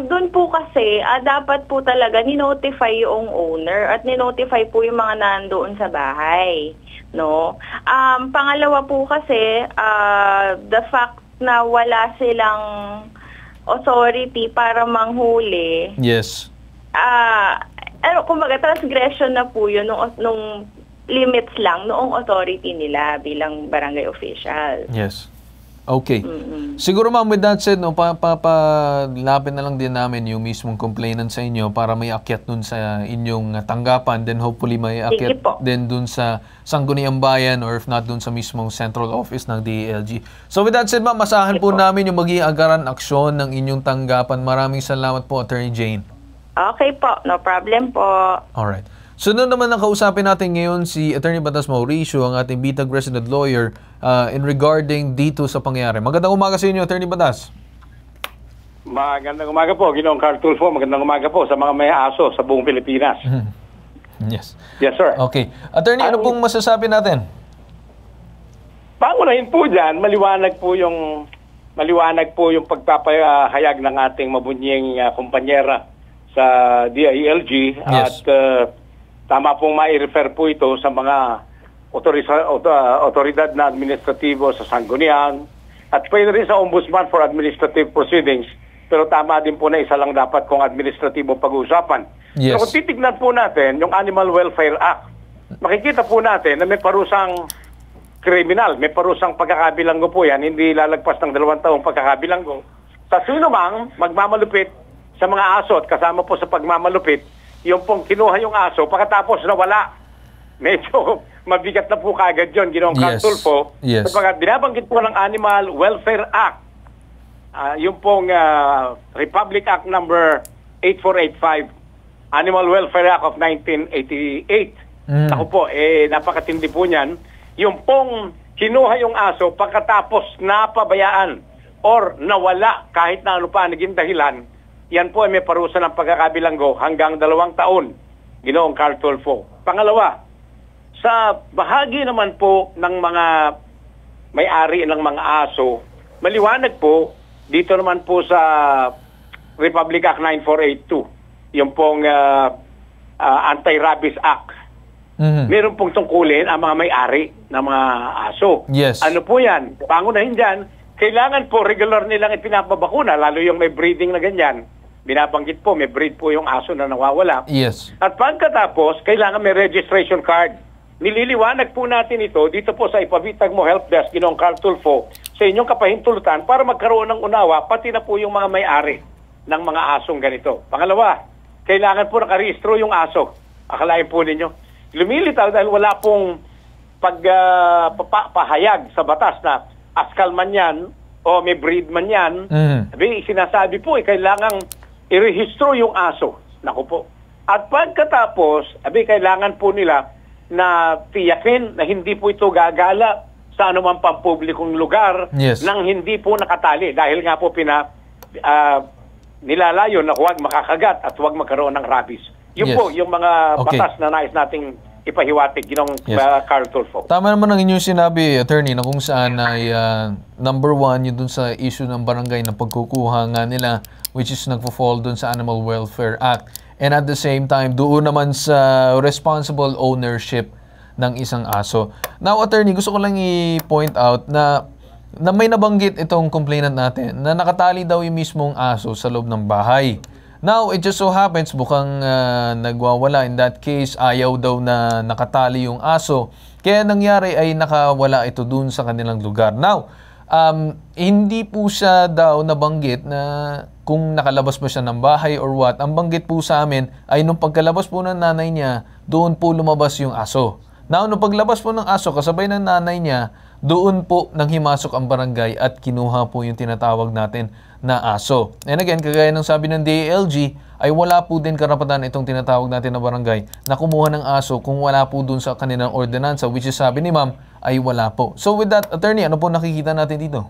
Speaker 6: Doon po kasi, dapat po talaga ni-notify yung owner at ni-notify po yung mga nandoon sa bahay. No? Pangalawa po kasi, the fact na wala silang authority para manghuli.
Speaker 2: Yes.
Speaker 6: Kumbaga, transgression na po yun nung limits lang noong authority nila bilang barangay official.
Speaker 2: Yes. Okay. Siguro, ma'am, with that said, no, papalapin na lang din namin yung mismong complainant sa inyo para may akyat dun sa inyong tanggapan, then hopefully may akyat din dun sa Sangguniang Bayan or if not dun sa mismong central office ng DILG. So with that said, ma'am, masahan po namin yung magiging agaran aksyon ng inyong tanggapan. Maraming salamat po, Attorney Jane.
Speaker 6: Okay po. No problem po.
Speaker 2: Alright. Sunod naman ang kausapin natin ngayon si Attorney Batas Mauricio, ang ating Bitag resident lawyer in regarding dito sa pangyayari. Magandang umaga sa inyo, Attorney Batas.
Speaker 7: Magandang umaga po, Ginoong Carl Tulfo. Magandang umaga po sa mga may aso sa buong Pilipinas.
Speaker 2: Yes.
Speaker 7: Yes, sir.
Speaker 2: Okay. Attorney, ano pong masasabi natin?
Speaker 7: Pangunahin po dyan, maliwanag po yung pagpapahayag ng ating mabunying kumpanyera sa DILG.
Speaker 2: Yes.
Speaker 7: At tama pong mai-refer po ito sa mga otoridad na administratibo sa Sangguniang at pwede rin sa Ombudsman for Administrative Proceedings, pero tama din po na isa lang dapat kung administratibo pag-uusapan.
Speaker 2: Yes.
Speaker 7: Pero kung titignan po natin yung Animal Welfare Act, makikita po natin na may parusang kriminal, may parusang pagkakabilanggo po yan, hindi lalagpas ng 2 taong pagkakabilanggo. Sa sino mang magmamalupit sa mga aso at kasama po sa pagmamalupit, yung pong kinuha yung aso, pagkatapos nawala, medyo mabigat na po kagad yun, Ginoong Carl Tulfo.
Speaker 2: Yes.
Speaker 7: Sapagkat binabanggit po ng Animal Welfare Act, yung pong Republic Act number 8485, Animal Welfare Act of 1988. Ako po, napakatindi po niyan. Yung pong kinuha yung aso, pagkatapos napabayaan or nawala kahit na ano pa naging dahilan, yan po ay may parusa ng pagkakabilanggo hanggang 2 taon, Ginoong Carl Tulfo. Pangalawa, sa bahagi naman po ng mga may-ari ng mga aso, maliwanag po, dito naman po sa Republic Act 9482, yung pong Anti-Rabies Act. Meron pong tungkulin ang mga may-ari ng mga aso.
Speaker 2: Yes.
Speaker 7: Ano po yan? Pangunahin dyan, kailangan po regular nilang ipinapabakuna, lalo yung may breeding na ganyan, binabanggit po, may breed po yung aso na nawawala.
Speaker 2: Yes.
Speaker 7: At pagkatapos, kailangan may registration card. Nililiwanag po natin ito dito po sa Ipabitag Mo Help Desk, Ginoong Carl Tulfo, sa inyong kapahintulutan para magkaroon ng unawa, pati na po yung mga may-ari ng mga asong ganito. Pangalawa, kailangan po nakarehistro yung aso. Akalain po ninyo, lumilitaw dahil wala pong pahayag sa batas na askal man yan o may breed man yan. Sinasabi po, kailangang irehistro yung aso. Naku po. At pagkatapos, kailangan po nila na tiyakin na hindi po ito gagala sa anumang pampublikong lugar nang hindi po nakatali. Dahil nga po nilalayo na huwag makakagat at huwag magkaroon ng rabies. Yun po yung mga batas na nais nating ipahiwatig, Ginoong Carl Tulfo.
Speaker 2: Tama naman ang inyong sinabi, Attorney, na kung saan ay number one, yun dun sa issue ng barangay na pagkukuha nga nila, which is nagpo-fall dun sa Animal Welfare Act. And at the same time, doon naman sa responsible ownership ng isang aso. Now, Attorney, gusto ko lang i-point out na may nabanggit itong complainant natin na nakatali daw yung mismong aso sa loob ng bahay. Now, it just so happens, mukhang nagwawala. In that case, ayaw daw na nakatali yung aso. Kaya nangyari ay nakawala ito dun sa kanilang lugar. Now, hindi po siya daw nabanggit na kung nakalabas ba siya ng bahay or what. Ang banggit po sa amin ay nung pagkalabas po ng nanay niya, doon po lumabas yung aso. Now, nung paglabas po ng aso, kasabay ng nanay niya, doon po nang himasok ang barangay at kinuha po yung tinatawag natin na aso. And again, kagaya ng sabi ng DALG, ay wala po din karapatan itong tinatawag natin na barangay na kumuha ng aso kung wala po dun sa kanilang ordinansa, which is sabi ni ma'am, ay wala po. So with that, Attorney, ano po nakikita natin dito?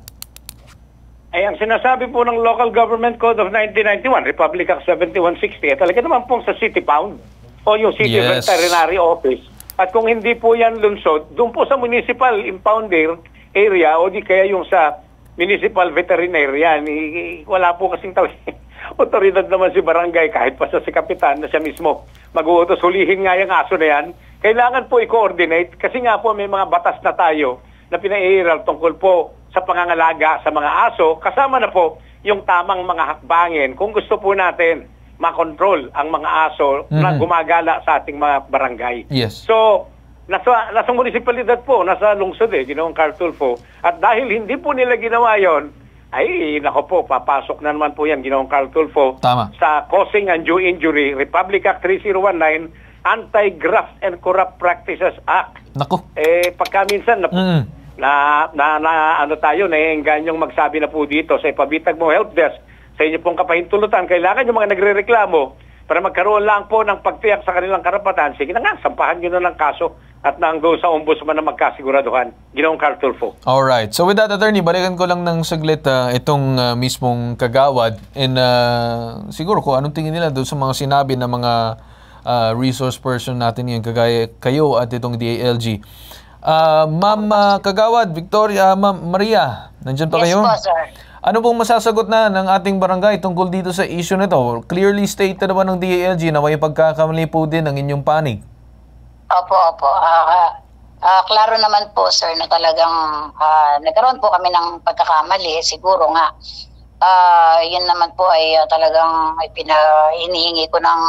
Speaker 7: Ay, ang sinasabi po ng Local Government Code of 1991, Republic Act 7160, talaga naman pong sa City Pound o yung City Veterinary Office. At kung hindi po yan lunsod, doon po sa Municipal Impounder area o di kaya yung sa Municipal Veterinarian, wala po kasing otoridad naman si barangay kahit pa sa si Kapitan na siya mismo mag-uutos, hulihin nga yung aso na yan. Kailangan po i-coordinate kasi nga po may mga batas na tayo na pinairal tungkol po sa pangangalaga sa mga aso, kasama na po yung tamang mga hakbangin kung gusto po natin makontrol ang mga aso na gumagala sa ating mga barangay.
Speaker 2: Yes.
Speaker 7: So, nasa munisipalidad po, nasa lungsod Ginoong Carl Tulfo. At dahil hindi po nila ginawa yon, ay nako po, papasok na naman po yan, Ginoong Carl Tulfo, sa Causing Undue Injury, Republic Act 3019, Anti-Graft and Corrupt Practices Act.
Speaker 2: Nako.
Speaker 7: Pagka minsan ano tayo, naienganyong magsabi na po dito sa Ipabitag Mo Help Desk, sa inyo pong kapahintulutan, kailangan yung mga nagre-reklamo para magkaroon lang po ng pagtiyak sa kanilang karapatan. Sige na nga, sampahan nyo na ng kaso at nanggo sa ombudsman na magkasiguraduhan. Ginoong Carl Tulfo.
Speaker 2: Alright. So with that, Attorney, balikan ko lang ng saglit itong mismong kagawad and siguro kung anong tingin nila doon sa mga sinabi ng mga resource person natin ngayon, kagaya kayo at itong DALG. Ma'am Kagawad, Victoria, Ma'am Maria, nandyan pa kayo?
Speaker 5: Yes po, sir.
Speaker 2: Ano pong masasagot na ng ating barangay tungkol dito sa issue nito? Clearly stated naman ng DALG na may pagkakamali po din ng inyong panig.
Speaker 5: Opo. Klaro naman po, sir, na talagang nagkaroon po kami ng pagkakamali. Siguro nga, yun naman po ay talagang hinihingi ko ng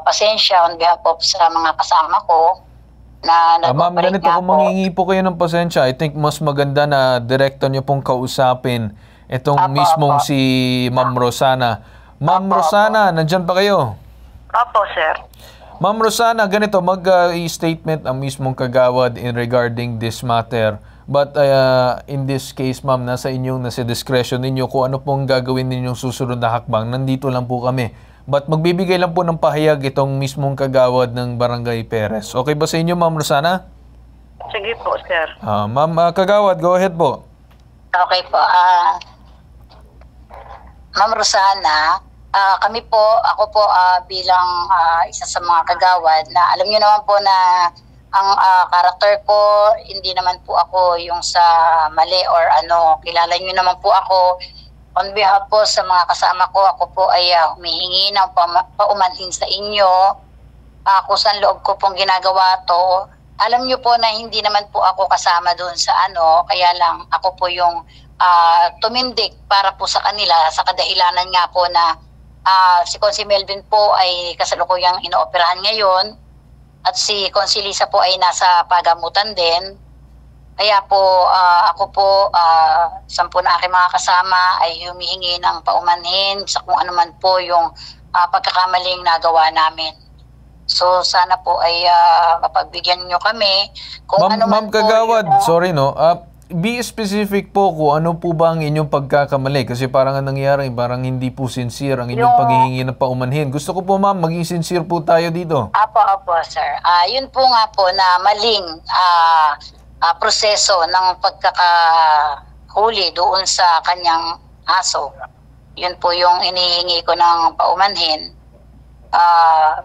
Speaker 5: pasensya on behalf of sa mga kasama ko.
Speaker 2: Ma'am, ganito, kung manghingi po kayo ng pasensya, I think mas maganda na direkto nyo pong kausapin itong mismong si Ma'am Rosana. Ma'am Rosana, nandyan pa kayo?
Speaker 4: Opo, sir.
Speaker 2: Ma'am Rosana, ganito, mag-statement ang mismong kagawad in regarding this matter. But in this case, ma'am, nasa discretion ninyo kung ano pong gagawin ninyong susunod na hakbang. Nandito lang po kami. But magbibigay lang po ng pahayag itong mismong kagawad ng Barangay Perez. Okay ba sa inyo, Ma'am Rosana?
Speaker 4: Sige po, sir.
Speaker 2: Ma'am Kagawad, go ahead po.
Speaker 5: Okay po. Ma'am Rosana, ako po bilang isa sa mga kagawad na alam niyo naman po na ang karakter ko, hindi naman po ako yung sa mali or ano, kilala niyo naman po ako. On behalf po sa mga kasama ko, ako po ay humihingi ng paumanhin sa inyo. Kung saan loob ko pong ginagawa to. Alam niyo po na hindi naman po ako kasama doon sa ano, kaya lang ako po yung tumindik para po sa kanila sa kadahilanan nga po na Si Consi Melvin po ay kasalukuyang inooperahan ngayon at si Consi Lisa po ay nasa pagamutan din. Kaya po ako po, 10 na aking mga kasama ay humihingi ng paumanhin sa kung ano man po yung pagkakamaling nagawa namin. So sana po ay mapagbigyan nyo kami kung ano man
Speaker 2: Ma'am Kagawad, sorry no, be specific po kung ano po ba ang inyong pagkakamali kasi parang ang nangyari, parang hindi po sincere ang inyong paghihingi ng paumanhin. Gusto ko po ma'am, maging sincere po tayo dito.
Speaker 5: Apo, sir. Yun po nga po na maling proseso ng pagkakahuli doon sa kanyang aso. Yun po yung inihingi ko ng paumanhin.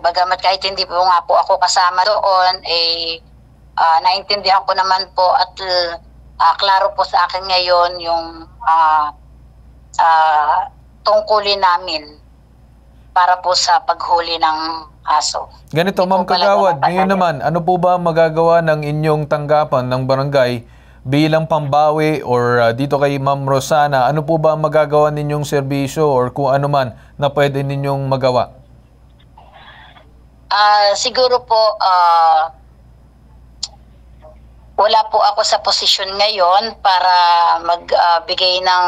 Speaker 5: Bagamat kahit hindi po nga po ako kasama doon, naintindihan ko naman po at klaro po sa akin ngayon yung tungkulin namin para po sa paghuli ng aso.
Speaker 2: Ganito, Ma'am Kagawad, ngayon naman, ano po ba magagawa ng inyong tanggapan ng barangay bilang pambawi or dito kay Ma'am Rosana, ano po ba magagawa ninyong serbisyo or kung ano man na pwede ninyong magawa?
Speaker 5: Siguro po, wala po ako sa posisyon ngayon para magbigay ng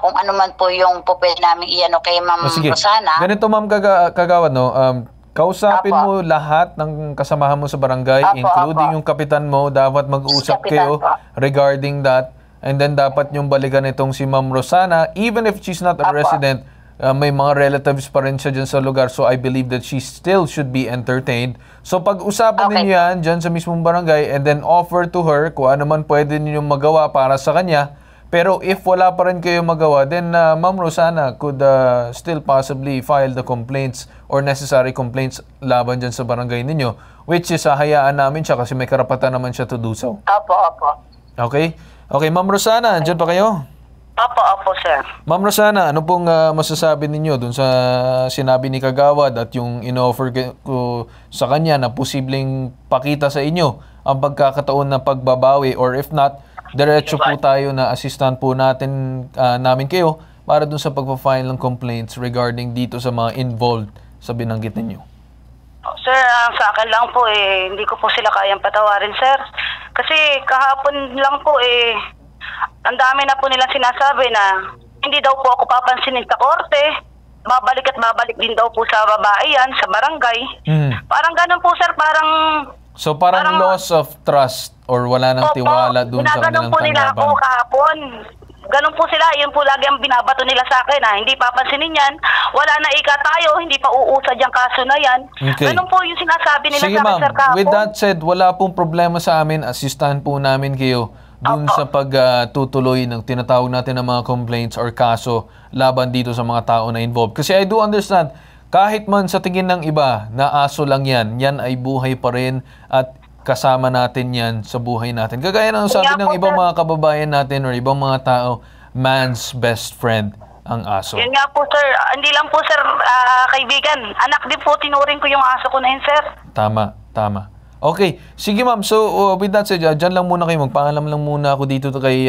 Speaker 5: kung ano man po yung po pwede namin iano kay Ma'am Rosana.
Speaker 2: Ganito Ma'am Kagawad, no? Kausapin mo lahat ng kasamahan mo sa barangay, including yung kapitan mo, dapat mag-usap kayo regarding that. And then dapat yung balikan itong si Ma'am Rosana, even if she's not a resident, may mga relatives pa rin siya dyan sa lugar, so I believe that she still should be entertained. So pag-usapan ninyo yan dyan sa mismong barangay and then offer to her kung ano man pwede ninyong magawa para sa kanya. Pero if wala pa rin kayo magawa, then Ma'am Rosana could still possibly file the complaints or necessary complaints laban dyan sa barangay ninyo, which is hayaan namin siya kasi may karapatan naman siya to do so.
Speaker 5: Opo.
Speaker 2: Okay? Okay, Ma'am Rosana, andyan pa kayo?
Speaker 4: Opo, sir.
Speaker 2: Ma'am Rosana, ano pong masasabi ninyo dun sa sinabi ni Kagawad at yung in-offer ko sa kanya na posibleng pakita sa inyo ang pagkakataon na pagbabawi, or if not, diretso po tayo na assistant po namin kayo para dun sa pagpa-file ng complaints regarding dito sa mga involved sa binanggit ninyo?
Speaker 4: Sir, sa akin lang po hindi ko po sila kayang patawarin, sir. Kasi kahapon lang po ang dami na po nilang sinasabi na hindi daw po ako papansinin sa korte. Babalik at babalik din daw po sa babae yan, sa barangay. Parang ganun po, sir,
Speaker 2: So parang loss of trust or wala nang tiwala dun sa kanilang
Speaker 4: po nila
Speaker 2: tanggapan.
Speaker 4: ako kahapon. Ganun po sila, yun po lagi ang binabato nila sa akin hindi papansinin yan. Wala na tayo, hindi pa uusad yung kaso na yan.
Speaker 2: Okay.
Speaker 4: Ganun po yung sinasabi nila
Speaker 2: Sige,
Speaker 4: sa akin, sir, kahapon.
Speaker 2: with that said, wala pong problema sa amin. Assistant po namin kayo dun sa pagtutuloy ng tinatawag natin ng mga complaints or kaso laban dito sa mga tao na involved. Kasi I do understand, kahit man sa tingin ng iba na aso lang yan ay buhay pa rin at kasama natin yan sa buhay natin. Kagaya ng sabi ng ibang mga kababayan natin or ibang mga tao, man's best friend ang aso.
Speaker 4: Yun nga po, sir. Hindi lang po, sir, kaibigan. Anak din po, tinuring ko yung aso ko na yun, sir.
Speaker 2: Tama. Okay. Sige ma'am, so with that said, dyan lang muna kayo. Magpaalam lang muna ako dito kay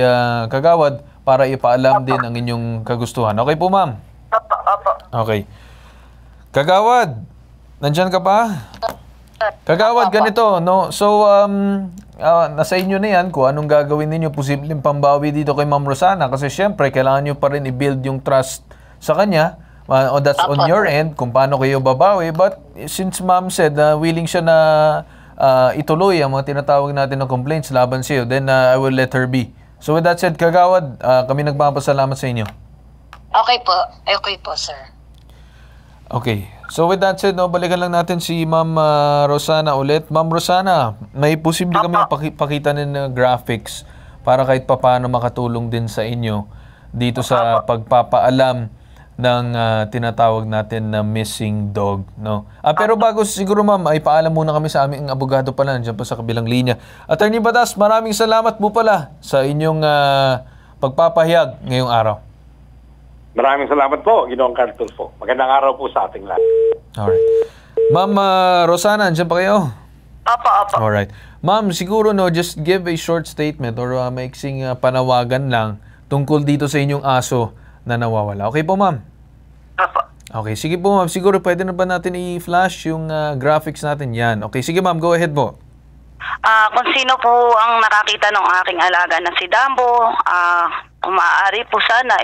Speaker 2: Kagawad para ipaalam din ang inyong kagustuhan. Okay po ma'am?
Speaker 4: Opo.
Speaker 2: Okay. Kagawad, nandyan ka pa? Kagawad, ganito, no? So, nasa inyo na yan kung anong gagawin ninyo, posibleng pambawi dito kay Ma'am Rosana kasi syempre, kailangan nyo pa rin i-build yung trust sa kanya. That's on your end, kung paano kayo babawi. But since Ma'am said willing siya na ituloy ang mga tinatawag natin na complaints laban sa iyo, then I will let her be. So with that said, Kagawad, kami nagpapasalamat sa inyo.
Speaker 5: Okay po, sir.
Speaker 2: Okay. So with that said, balikan lang natin si Ma'am Rosana ulit. Ma'am Rosana, may posible kami pakita ng graphics para kahit papaano makatulong din sa inyo dito sa pagpapaalam ng tinatawag natin na missing dog, no? Pero bago siguro ma'am, ay paalam muna kami sa aming abogado pala nandiyan pa sa kabilang linya. Attorney Batas, maraming salamat po pala sa inyong pagpapahayag ngayong araw.
Speaker 7: Maraming salamat po, Ginoong Carlos po. Magandang araw po sa ating lahat.
Speaker 2: Alright. Ma'am Rosana, nandiyan pa kayo?
Speaker 4: Opo.
Speaker 2: Alright. Ma'am, siguro just give a short statement or maiksing panawagan lang tungkol dito sa inyong aso na nawawala. Okay po, ma'am?
Speaker 4: Opo.
Speaker 2: Okay, sige po ma'am. Siguro pwede na ba natin i-flash yung graphics natin? Yan. Okay, sige ma'am. Go ahead po.
Speaker 4: Kung sino po ang nakakita ng aking alaga na si Dambo, kung maaari po sana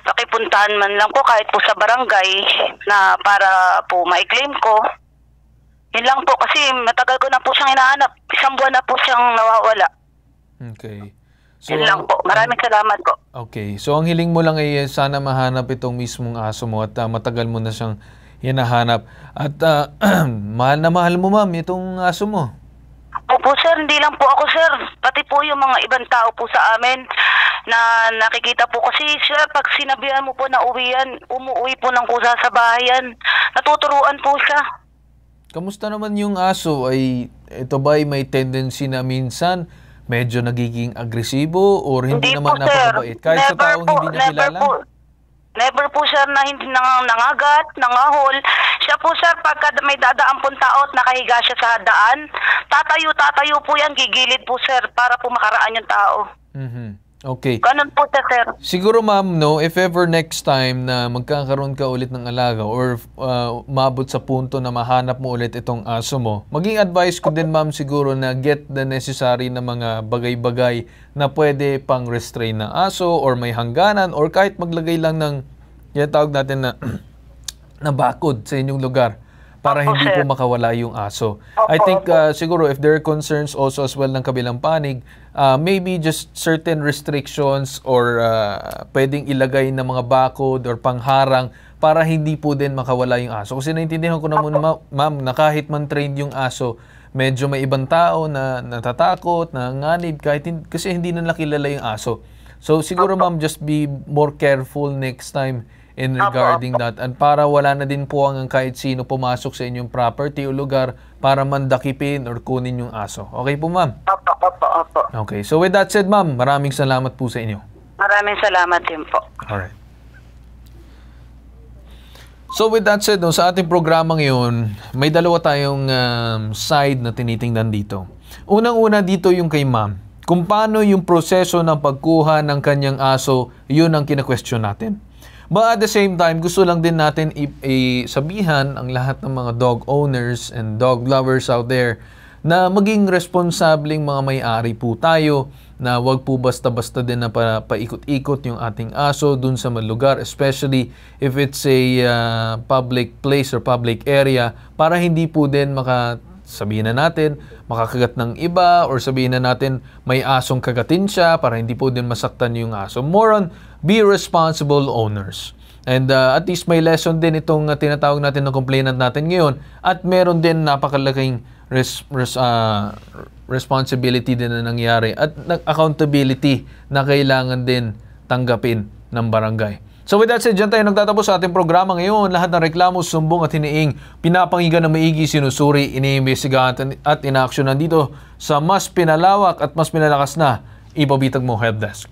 Speaker 4: pakipuntahan man lang po kahit po sa barangay na para po ma-claim ko. Yun lang po kasi matagal ko na po siyang hinahanap. 1 buwan na po siyang nawawala.
Speaker 2: Okay. So,
Speaker 4: Yun lang po. Maraming salamat po.
Speaker 2: Okay. So ang hiling mo lang ay sana mahanap itong mismong aso mo at matagal mo na siyang hinahanap. At mahal na mahal mo ma'am itong aso mo.
Speaker 4: Opo sir, hindi lang po ako sir. Pati po yung mga ibang tao po sa amin na nakikita po kasi sir, pag sinabihan mo po na uwian, umuwi po ng kusa sa bahayan. Natuturuan po siya.
Speaker 2: Kamusta naman yung aso? Ito ba ay may tendency na minsan medyo nagiging agresibo or hindi naman
Speaker 4: po,
Speaker 2: napakabait? Kahit sa taong hindi niya kilala?
Speaker 4: Never po sir na hindi nangagat, nangahol. Siya po sir, pagka may dadaan pong tao at nakahiga siya sa daan, tatayo po yan, gigilid po sir para po makaraan yung tao.
Speaker 2: Okay.
Speaker 4: Ganun po siya sir.
Speaker 2: Siguro ma'am, no, if ever next time na magkakaroon ka ulit ng alaga or mabot sa punto na mahanap mo ulit itong aso mo, maging advice ko din ma'am siguro na get the necessary na mga bagay-bagay na pwede pang restrain ng aso or may hangganan or kahit maglagay lang ng yan tawag natin na na bakod sa inyong lugar para hindi po makawala yung aso. I think siguro if there are concerns also as well ng kabilang panig, maybe just certain restrictions or pwedeng ilagay na mga bakod or pangharang para hindi po din makawala yung aso. Kasi naintindihan ko naman ma'am na kahit man trained yung aso, medyo may ibang tao na natatakot, nanganib kasi hindi na nakilala yung aso. So siguro ma'am, just be more careful next time in regarding that and para wala na din po ang kahit sino pumasok sa inyong property o lugar para mandakipin or kunin yung aso. Okay po ma'am?
Speaker 4: Opo.
Speaker 2: Okay, so with that said ma'am, maraming salamat po sa inyo.
Speaker 4: Maraming salamat din po.
Speaker 2: Alright. So with that said, no, sa ating programa ngayon, may dalawa tayong side na tinitingnan dito. Unang-una dito yung kay ma'am. Kung paano yung proseso ng pagkuha ng kanyang aso, yun ang kina-question natin. But at the same time, gusto lang din natin sabihan ang lahat ng mga dog owners and dog lovers out there na maging responsableng mga may-ari po tayo na wag po basta-basta din na paikot-ikot yung ating aso dun sa lugar, especially if it's a public place or public area para hindi po din sabihin na natin, makakagat ng iba or sabihin na natin may asong kagatin siya para hindi po din masaktan yung aso. More on, be responsible owners. And at least may lesson din itong tinatawag natin ng complainant natin ngayon at meron din napakalaking responsibility din na nangyari at accountability na kailangan din tanggapin ng barangay. So with that said, dyan tayo nagtatapos sa ating programa ngayon. Lahat ng reklamo, sumbong at hiniing, pinapanggigan ng maigi, sinusuri, iniimbestigahan at inaaksyonan dito sa mas pinalawak at mas pinalakas na Ipabitag Mo Helpdesk.